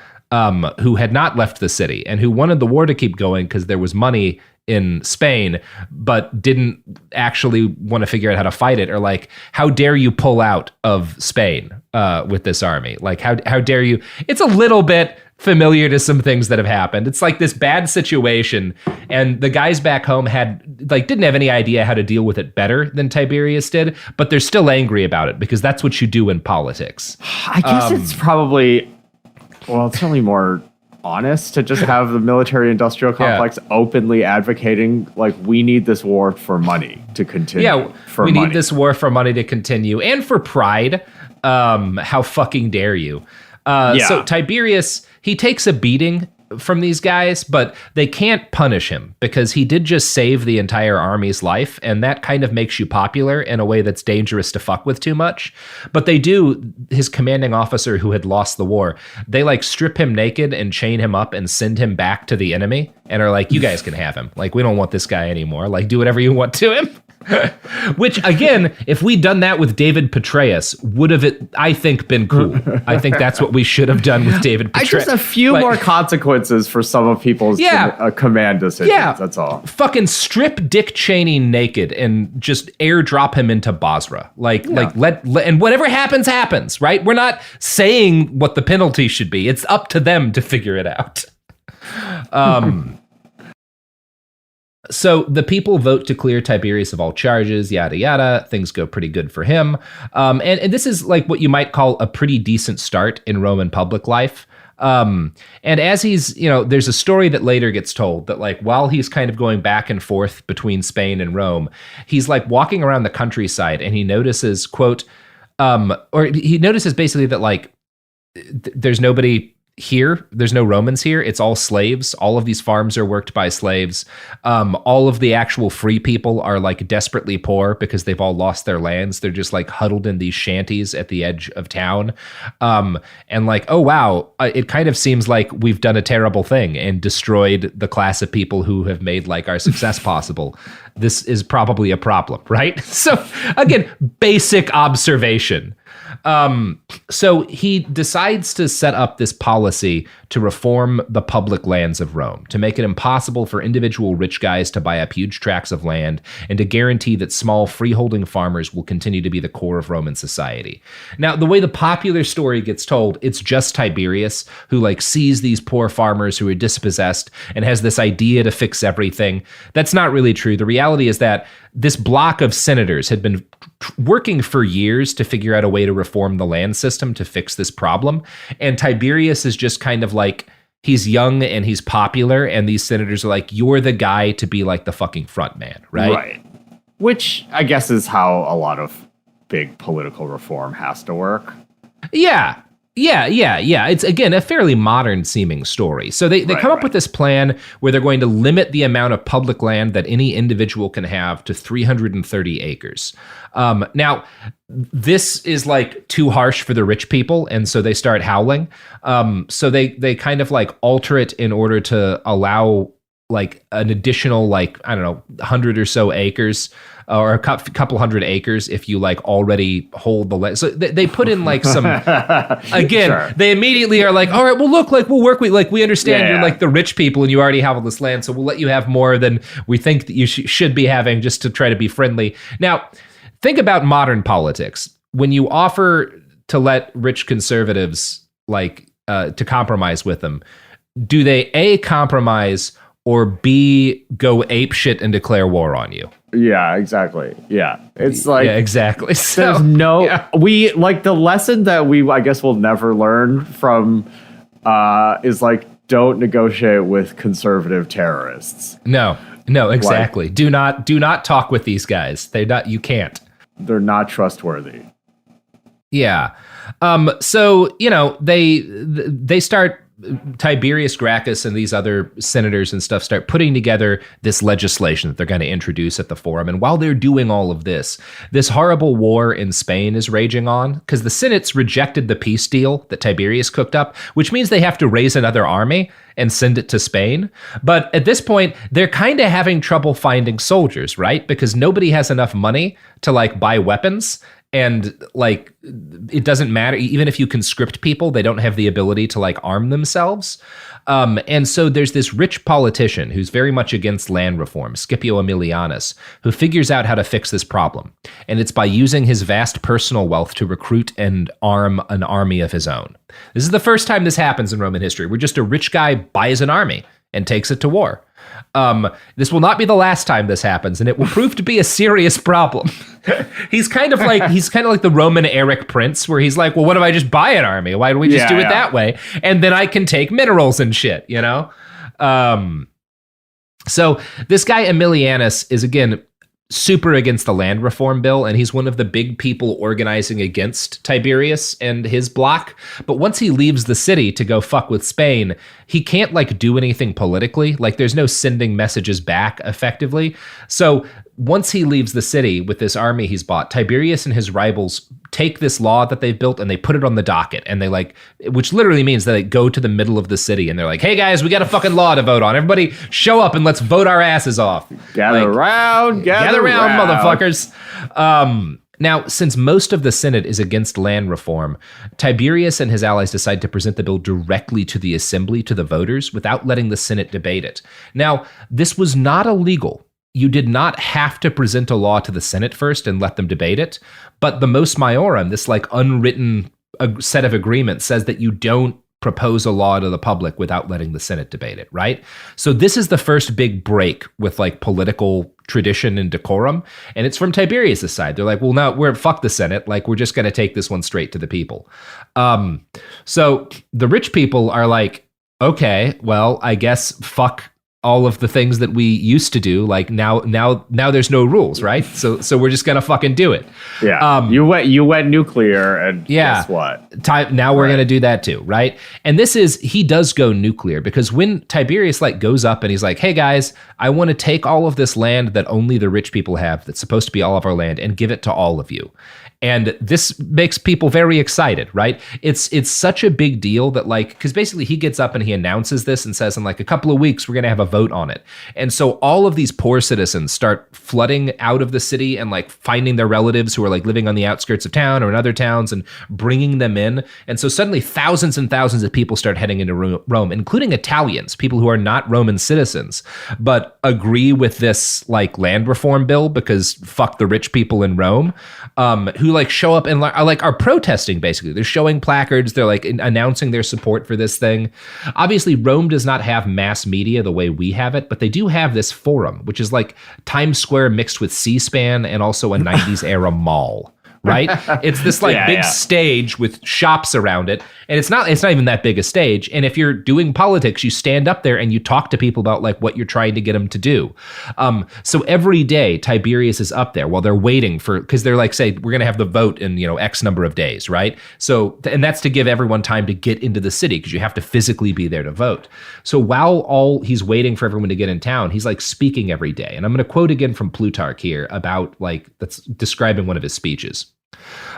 who had not left the city and who wanted the war to keep going because there was money in Spain, but didn't actually want to figure out how to fight it, are like, how dare you pull out of Spain with this army? Like, how dare you? It's a little bit familiar to some things that have happened. It's like this bad situation, and the guys back home didn't have any idea how to deal with it better than Tiberius did, but they're still angry about it because that's what you do in politics. I guess it's probably, it's certainly more honest to just have the military industrial complex openly advocating, like, we need this war for money to continue. Yeah, we need this war for money to continue and for pride. How fucking dare you? So Tiberius, he takes a beating from these guys, but they can't punish him because he did just save the entire army's life, and that kind of makes you popular in a way that's dangerous to fuck with too much. But they do, his commanding officer who had lost the war, they like strip him naked and chain him up and send him back to the enemy and are like, you guys can have him. Like, we don't want this guy anymore. Like, do whatever you want to him. Which, again, if we'd done that with David Petraeus, would have, I think, been cool. I think that's what we should have done with David Petraeus. Just a few more consequences for some of people's command decisions. Yeah, that's all. Fucking strip Dick Cheney naked and just airdrop him into Basra. And whatever happens, happens, right? We're not saying what the penalty should be. It's up to them to figure it out. So the people vote to clear Tiberius of all charges, yada, yada. Things go pretty good for him. And this is like what you might call a pretty decent start in Roman public life. And as he's, there's a story that later gets told that, like, while he's kind of going back and forth between Spain and Rome, he's like walking around the countryside and he notices, quote, he notices basically that, like, there's nobody here. There's no Romans here. It's all slaves. All of these farms are worked by slaves. All of the actual free people are like desperately poor because they've all lost their lands. They're just like huddled in these shanties at the edge of town. And like, oh, wow, it kind of seems like we've done a terrible thing and destroyed the class of people who have made like our success possible. This is probably a problem, right? So again, basic observation. So he decides to set up this policy to reform the public lands of Rome, to make it impossible for individual rich guys to buy up huge tracts of land, and to guarantee that small freeholding farmers will continue to be the core of Roman society. Now, the way the popular story gets told, it's just Tiberius who like sees these poor farmers who are dispossessed and has this idea to fix everything. That's not really true. The reality is that this block of senators had been working for years to figure out a way to reform the land system to fix this problem. And Tiberius is just kind of like, he's young and he's popular. And these senators are like, you're the guy to be like the fucking front man, right? Right. Which I guess is how a lot of big political reform has to work. Yeah. It's, again, a fairly modern seeming story. So they come up with this plan where they're going to limit the amount of public land that any individual can have to 330 acres. Now, this is like too harsh for the rich people, and so they start howling. So they kind of like alter it in order to allow like an additional, like, I don't know, 100 or so acres, or a couple hundred acres if you like already hold the land. So they put in like some, again, sure. They immediately are like, all right, well, look, like we'll work with, like, we understand you're like the rich people and you already have all this land. So we'll let you have more than we think that you should be having just to try to be friendly. Now, think about modern politics. When you offer to let rich conservatives like to compromise with them, do they A, compromise, or B, go apeshit and declare war on you? Yeah, exactly. Yeah. It's like... Yeah, exactly. So, there's no... We, like, the lesson that we, I guess, will never learn from is, like, don't negotiate with conservative terrorists. No, exactly. Like, do not talk with these guys. You can't. They're not trustworthy. Yeah. So, they start, Tiberius Gracchus and these other senators and stuff start putting together this legislation that they're going to introduce at the forum. And while they're doing all of this horrible war in Spain is raging on because the Senate's rejected the peace deal that Tiberius cooked up, which means they have to raise another army and send it to Spain. But at this point, they're kind of having trouble finding soldiers, right? Because nobody has enough money to buy weapons. And it doesn't matter. Even if you conscript people, they don't have the ability to arm themselves. And so there's this rich politician who's very much against land reform, Scipio Aemilianus, who figures out how to fix this problem. And it's by using his vast personal wealth to recruit and arm an army of his own. This is the first time this happens in Roman history, where just a rich guy buys an army and takes it to war. This will not be the last time this happens, and it will prove to be a serious problem. He's kind of like the Roman Eric Prince, where he's like, well, what if I just buy an army? Why don't we just do it that way? And then I can take minerals and shit, So this guy Aemilianus is, again, super against the land reform bill, and he's one of the big people organizing against Tiberius and his bloc. But once he leaves the city to go fuck with Spain, he can't do anything politically. There's no sending messages back effectively. So once he leaves the city with this army he's bought, Tiberius and his rivals take this law that they've built and they put it on the docket, and they which literally means that they go to the middle of the city and they're like, hey guys, we got a fucking law to vote on. Everybody show up and let's vote our asses off. Gather round, motherfuckers. Now, since most of the Senate is against land reform, Tiberius and his allies decide to present the bill directly to the assembly, to the voters, without letting the Senate debate it. Now, this was not illegal. You did not have to present a law to the Senate first and let them debate it. But the Mos Maiorum, this unwritten set of agreements, says that you don't propose a law to the public without letting the Senate debate it, right? So this is the first big break with political tradition and decorum. And it's from Tiberius' side. They're like, well, no, fuck the Senate. We're just going to take this one straight to the people. So the rich people are like, okay, well, I guess fuck all of the things that we used to do. Now there's no rules, right? So we're just gonna fucking do it. Yeah. You went nuclear, and guess what? Now we're gonna do that too, right? And he does go nuclear, because when Tiberius goes up and he's like, hey guys, I want to take all of this land that only the rich people have, that's supposed to be all of our land, and give it to all of you. And this makes people very excited, right? It's such a big deal that because basically he gets up and he announces this and says in a couple of weeks, we're going to have a vote on it. And so all of these poor citizens start flooding out of the city and finding their relatives who are living on the outskirts of town or in other towns and bringing them in. And so suddenly thousands and thousands of people start heading into Rome, including Italians, people who are not Roman citizens, but agree with this land reform bill because fuck the rich people in Rome, who show up and are protesting. Basically, they're showing placards, they're announcing their support for this thing. Obviously, Rome does not have mass media the way we have it, but they do have this forum, which is Times Square mixed with C-SPAN and also a 90s era mall. Right? It's this big stage with shops around it. And it's not even that big a stage. And if you're doing politics, you stand up there and you talk to people about what you're trying to get them to do. So every day Tiberius is up there while they're waiting because they're say, we're going to have the vote in, X number of days. Right. So, and that's to give everyone time to get into the city, because you have to physically be there to vote. So while he's waiting for everyone to get in town, he's speaking every day. And I'm going to quote again from Plutarch here about that's describing one of his speeches.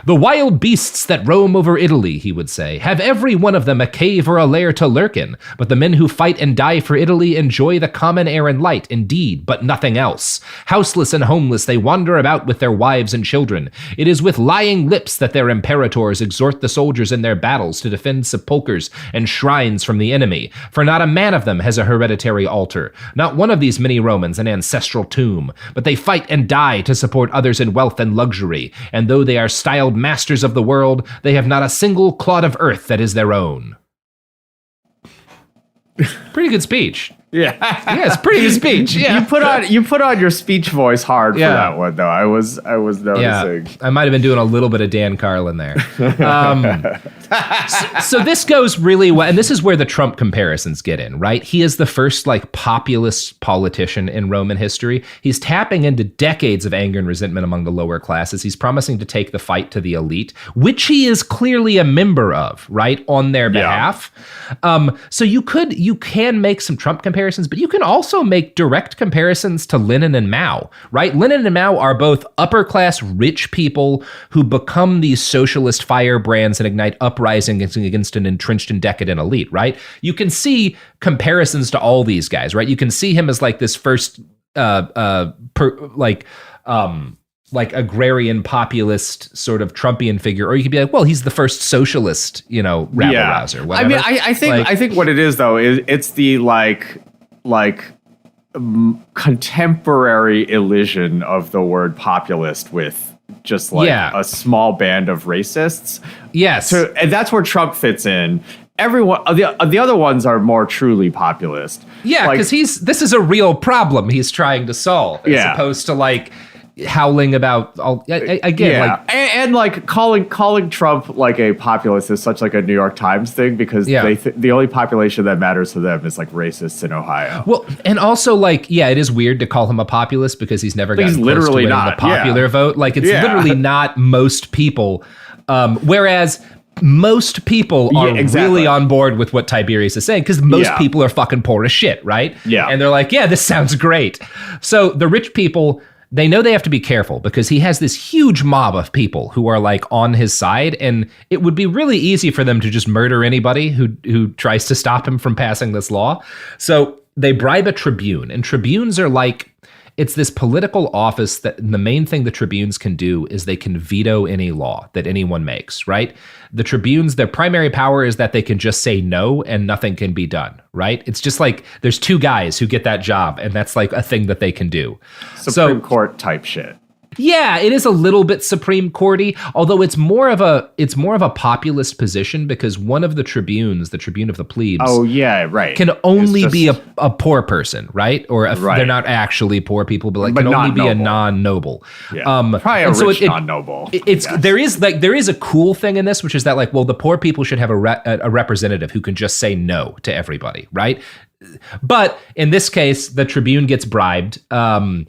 The wild beasts that roam over Italy, he would say, have every one of them a cave or a lair to lurk in, but the men who fight and die for Italy enjoy the common air and light, indeed, but nothing else. Houseless and homeless, they wander about with their wives and children. It is with lying lips that their imperators exhort the soldiers in their battles to defend sepulchres and shrines from the enemy, for not a man of them has a hereditary altar, not one of these many Romans an ancestral tomb, but they fight and die to support others in wealth and luxury, and though they are styled masters of the world, they have not a single clod of earth that is their own. Pretty good speech. Yeah, it's pretty good speech. Yeah, you put on your speech voice hard for that one though. I was noticing. Yeah, I might have been doing a little bit of Dan Carlin there. So this goes really well, and this is where the Trump comparisons get in, right? He is the first like populist politician in Roman history. He's tapping into decades of anger and resentment among the lower classes. He's promising to take the fight to the elite, which he is clearly a member of, right, on their behalf. So you can make some Trump comparisons, but you can also make direct comparisons to Lenin and Mao, right? Lenin and Mao are both upper class rich people who become these socialist firebrands and ignite uprising against an entrenched and decadent elite, right? You can see comparisons to all these guys, right? You can see him as like this first like agrarian populist sort of Trumpian figure, or you could be like, well, he's the first socialist, rabble-rouser. I mean, I think what it is though is it's the contemporary elision of the word populist with just like a small band of racists. Yes, and that's where Trump fits in. Everyone, the other ones are more truly populist. Yeah, because this is a real problem he's trying to solve, as opposed to like howling about all again. Calling Trump like a populist is such like a New York Times thing because the only population that matters to them is like racists in Ohio. Well, and also it is weird to call him a populist because he's never gotten close to winning the popular vote. Like it's literally not most people. Whereas most people are really on board with what Tiberius is saying because most people are fucking poor as shit, right? Yeah. And they're like, yeah, this sounds great. So the rich people, they know they have to be careful because he has this huge mob of people who are like on his side, and it would be really easy for them to just murder anybody who tries to stop him from passing this law. So they bribe a tribune, and tribunes are like, it's this political office that the main thing the tribunes can do is they can veto any law that anyone makes, right? The tribunes, their primary power is that they can just say no and nothing can be done, right? It's just like there's two guys who get that job, and that's like a thing that they can do. Supreme Court type shit. Yeah, it is a little bit Supreme Courty, although it's more of a populist position because one of the tribunes, the tribune of the plebes, can only be a poor person, right? Or they're not actually poor people, but can only be a non-noble. Yeah. Probably a rich non-noble. There is a cool thing in this, which is that the poor people should have a representative who can just say no to everybody, right? But in this case, the tribune gets bribed. And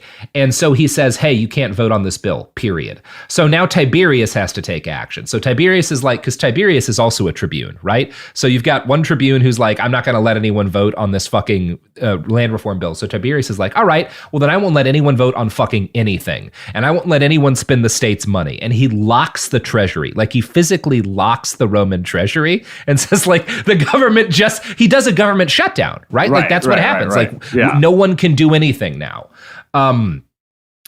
so he says, hey, you can't vote on this bill, period. So now Tiberius has to take action. So Tiberius is because Tiberius is also a tribune, right? So you've got one tribune who's like, I'm not going to let anyone vote on this fucking land reform bill. So Tiberius is like, all right, well then I won't let anyone vote on fucking anything. And I won't let anyone spend the state's money. And he locks the treasury. He physically locks the Roman treasury and says the government he does a government shutdown, right? That's what happens. No one can do anything now.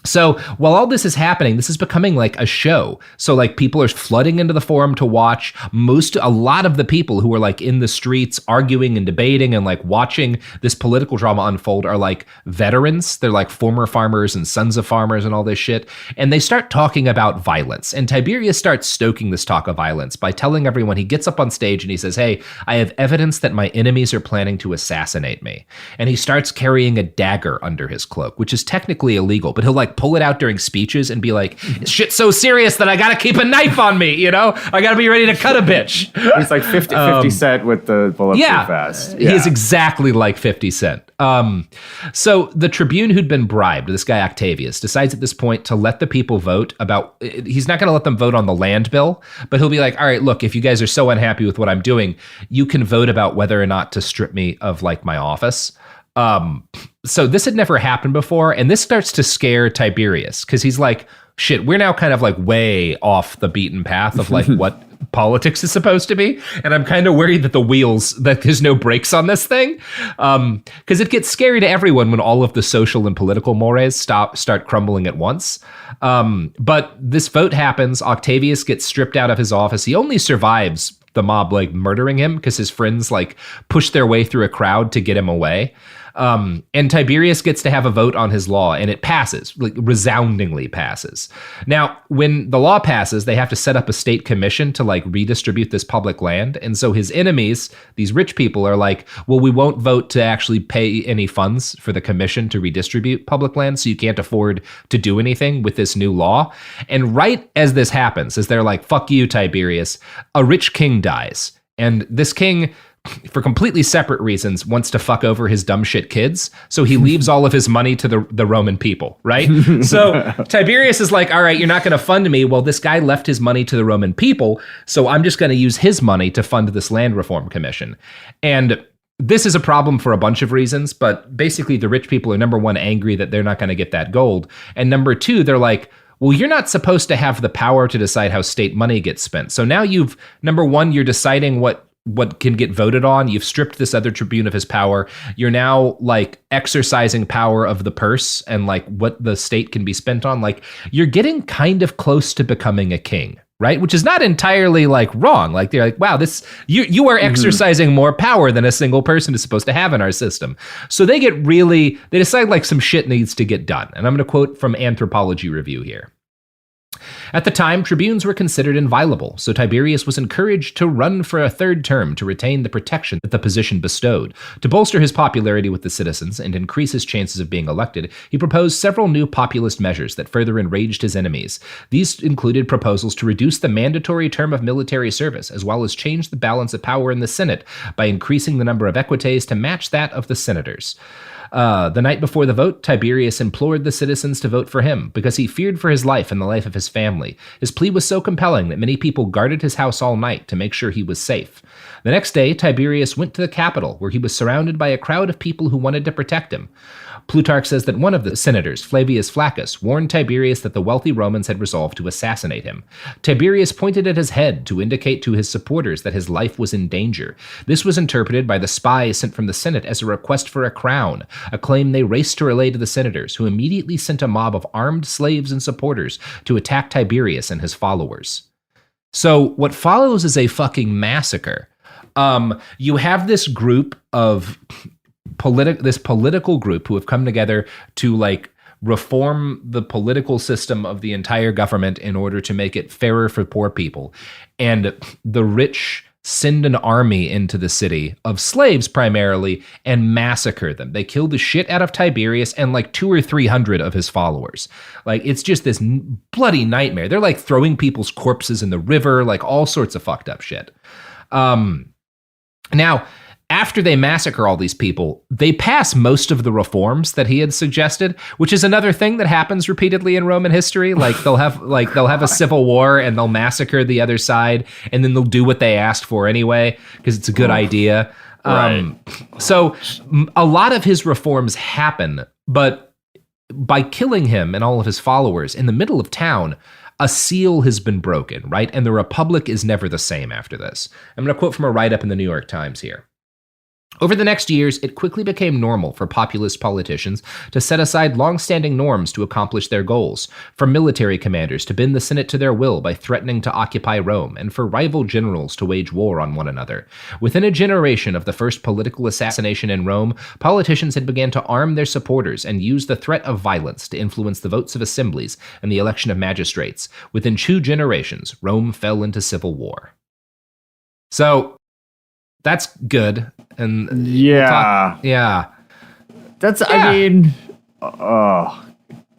So while all this is happening, this is becoming a show. So people are flooding into the forum to watch. A lot of the people who are in the streets arguing and debating and watching this political drama unfold are veterans. They're former farmers and sons of farmers and all this shit. And they start talking about violence. And Tiberius starts stoking this talk of violence by telling everyone, he gets up on stage and he says, hey, I have evidence that my enemies are planning to assassinate me. And he starts carrying a dagger under his cloak, which is technically illegal, but he'll pull it out during speeches and be like, shit's so serious that I gotta keep a knife on me, I gotta be ready to cut a bitch. He's like 50 Cent with the bulletproof vest. He is exactly like 50 Cent. So the tribune who'd been bribed, this guy Octavius, decides at this point to let the people vote he's not gonna let them vote on the land bill, but he'll be like, all right, look, if you guys are so unhappy with what I'm doing, you can vote about whether or not to strip me of my office. So this had never happened before, and this starts to scare Tiberius because he's like, shit, we're now kind of way off the beaten path of what politics is supposed to be. And I'm kind of worried that there's no brakes on this thing. Because it gets scary to everyone when all of the social and political mores start crumbling at once. But this vote happens. Octavius gets stripped out of his office. He only survives the mob murdering him because his friends push their way through a crowd to get him away. And Tiberius gets to have a vote on his law, and it passes, like resoundingly passes. Now, when the law passes, they have to set up a state commission to like redistribute this public land. And so his enemies, these rich people, are like, well, we won't vote to actually pay any funds for the commission to redistribute public land, so you can't afford to do anything with this new law. And right as this happens, as they're like, fuck you, Tiberius, a rich king dies. And this king, for completely separate reasons, wants to fuck over his dumb shit kids. So he leaves all of his money to the Roman people, right? So Tiberius is like, all right, you're not going to fund me. Well, this guy left his money to the Roman people, so I'm just going to use his money to fund this land reform commission. And this is a problem for a bunch of reasons, but basically the rich people are, number one, angry that they're not going to get that gold. And number two, they're like, well, you're not supposed to have the power to decide how state money gets spent. So now number one, you're deciding what can get voted on. You've stripped this other tribune of his power. You're now like exercising power of the purse and like what the state can be spent on. Like you're getting kind of close to becoming a king, right? Which is not entirely like wrong. Like they're like, wow, you are exercising more power than a single person is supposed to have in our system. So they decide like some shit needs to get done. And I'm going to quote from Anthropology Review here. At the time, tribunes were considered inviolable, so Tiberius was encouraged to run for a third term to retain the protection that the position bestowed. To bolster his popularity with the citizens and increase his chances of being elected, he proposed several new populist measures that further enraged his enemies. These included proposals to reduce the mandatory term of military service, as well as change the balance of power in the Senate by increasing the number of equites to match that of the senators. The night before the vote, Tiberius implored the citizens to vote for him because he feared for his life and the life of his family. His plea was so compelling that many people guarded his house all night to make sure he was safe. The next day, Tiberius went to the Capitol, where he was surrounded by a crowd of people who wanted to protect him. Plutarch says that one of the senators, Flavius Flaccus, warned Tiberius that the wealthy Romans had resolved to assassinate him. Tiberius pointed at his head to indicate to his supporters that his life was in danger. This was interpreted by the spies sent from the Senate as a request for a crown, a claim they raced to relay to the senators, who immediately sent a mob of armed slaves and supporters to attack Tiberius and his followers. So what follows is a fucking massacre. You have this group of this political group who have come together to like reform the political system of the entire government in order to make it fairer for poor people. And the rich send an army into the city of slaves primarily and massacre them. They kill the shit out of Tiberius and like 200 or 300 of his followers. Like it's just this bloody nightmare. They're like throwing people's corpses in the river, like all sorts of fucked up shit. Now, after they massacre all these people, they pass most of the reforms that he had suggested, which is another thing that happens repeatedly in Roman history. Like they'll have a civil war and they'll massacre the other side, and then they'll do what they asked for anyway because it's a good idea. Right. So a lot of his reforms happen, but by killing him and all of his followers in the middle of town, a seal has been broken, right? And the Republic is never the same after this. I'm going to quote from a write-up in the New York Times here. Over the next years, it quickly became normal for populist politicians to set aside long-standing norms to accomplish their goals, for military commanders to bend the Senate to their will by threatening to occupy Rome, and for rival generals to wage war on one another. Within a generation of the first political assassination in Rome, politicians had begun to arm their supporters and use the threat of violence to influence the votes of assemblies and the election of magistrates. Within 2 generations, Rome fell into civil war. So that's good. And yeah, that's. Yeah. I mean,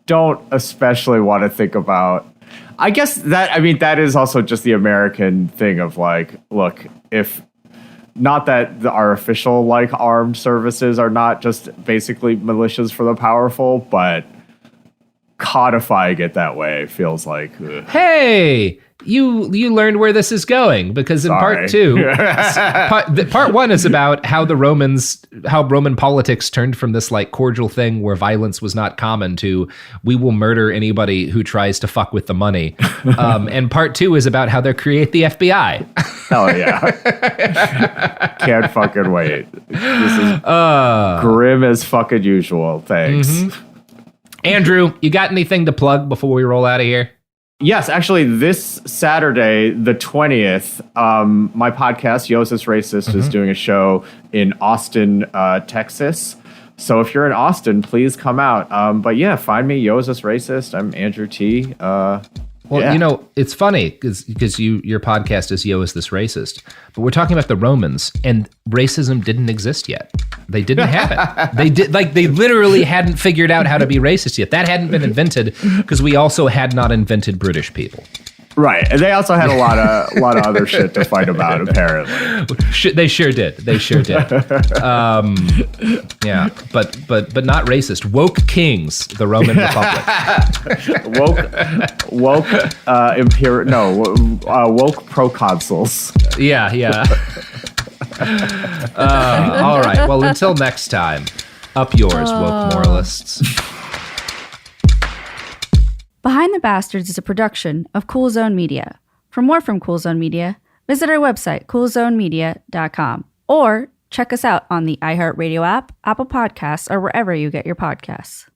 don't especially want to think about. I guess that. I mean, that is also just the American thing of like, look, if not that our official like armed services are not just basically militias for the powerful, but codifying it that way feels like. Ugh. Hey. You learned where this is going because in part 2, part 1 is about how Roman politics turned from this like cordial thing where violence was not common to we will murder anybody who tries to fuck with the money. And part 2 is about how they create the FBI. Hell yeah. Can't fucking wait. This is grim as fucking usual. Thanks. Mm-hmm. Andrew, you got anything to plug before we roll out of here? Yes, actually, this Saturday, the 20th, my podcast, Yosis Racist, is doing a show in Austin, Texas. So if you're in Austin, please come out. But yeah, find me. Yo, is this racist? I'm Andrew T. Well, you know, it's funny because your podcast is Yo, Is This Racist? But we're talking about the Romans, and racism didn't exist yet. They didn't have it. They literally hadn't figured out how to be racist yet. That hadn't been invented because we also had not invented British people. Right, and they also had a lot of other shit to fight about. Apparently, they sure did. Yeah, but not racist. Woke kings, the Roman Republic. Woke proconsuls. Yeah. All right. Well, until next time, up yours, woke moralists. Behind the Bastards is a production of Cool Zone Media. For more from Cool Zone Media, visit our website, coolzonemedia.com, or check us out on the iHeartRadio app, Apple Podcasts, or wherever you get your podcasts.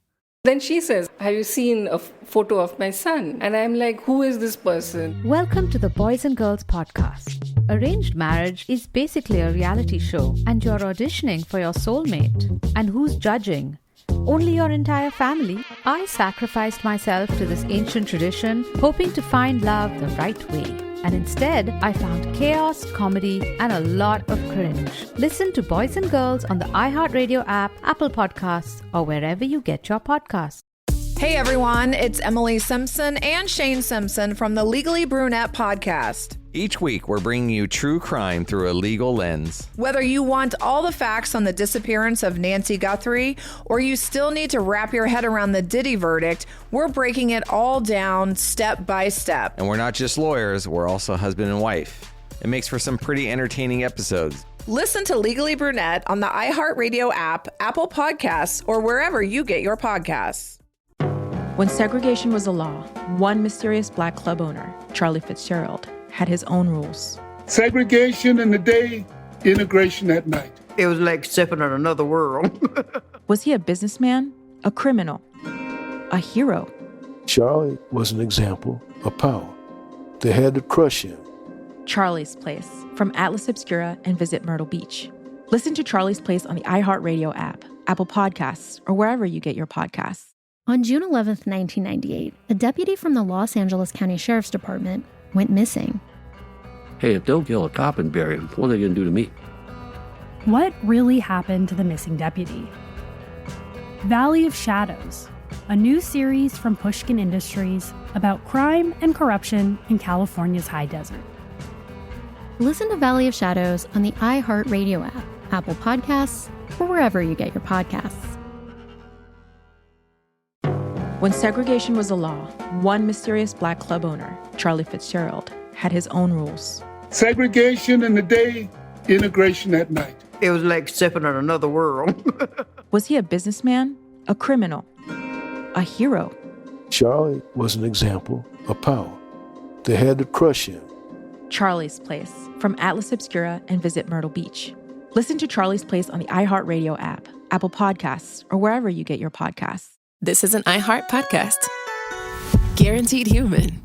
Then she says, have you seen a photo of my son? And I'm like, who is this person? Welcome to the Boys and Girls Podcast. Arranged marriage is basically a reality show, and you're auditioning for your soulmate. And who's judging? Only your entire family. I sacrificed myself to this ancient tradition, hoping to find love the right way. And instead, I found chaos, comedy, and a lot of cringe. Listen to Boys and Girls on the iHeartRadio app, Apple Podcasts, or wherever you get your podcasts. Hey everyone, it's Emily Simpson and Shane Simpson from the Legally Brunette podcast. Each week, we're bringing you true crime through a legal lens. Whether you want all the facts on the disappearance of Nancy Guthrie, or you still need to wrap your head around the Diddy verdict, we're breaking it all down step by step. And we're not just lawyers, we're also husband and wife. It makes for some pretty entertaining episodes. Listen to Legally Brunette on the iHeartRadio app, Apple Podcasts, or wherever you get your podcasts. When segregation was a law, one mysterious black club owner, Charlie Fitzgerald, had his own rules. Segregation in the day, integration at night. It was like stepping in another world. Was he a businessman, a criminal, a hero? Charlie was an example of power. They had to crush him. Charlie's Place, from Atlas Obscura and Visit Myrtle Beach. Listen to Charlie's Place on the iHeartRadio app, Apple Podcasts, or wherever you get your podcasts. On June 11th, 1998, a deputy from the Los Angeles County Sheriff's Department went missing. Hey, if they'll kill a cop and bury him, what are they going to do to me? What really happened to the missing deputy? Valley of Shadows, a new series from Pushkin Industries about crime and corruption in California's high desert. Listen to Valley of Shadows on the iHeartRadio app, Apple Podcasts, or wherever you get your podcasts. When segregation was a law, one mysterious black club owner, Charlie Fitzgerald, had his own rules. Segregation in the day, integration at night. It was like stepping in another world. Was he a businessman, a criminal, a hero? Charlie was an example of power. They had to crush him. Charlie's Place, from Atlas Obscura and Visit Myrtle Beach. Listen to Charlie's Place on the iHeartRadio app, Apple Podcasts, or wherever you get your podcasts. This is an iHeart podcast. Guaranteed Human.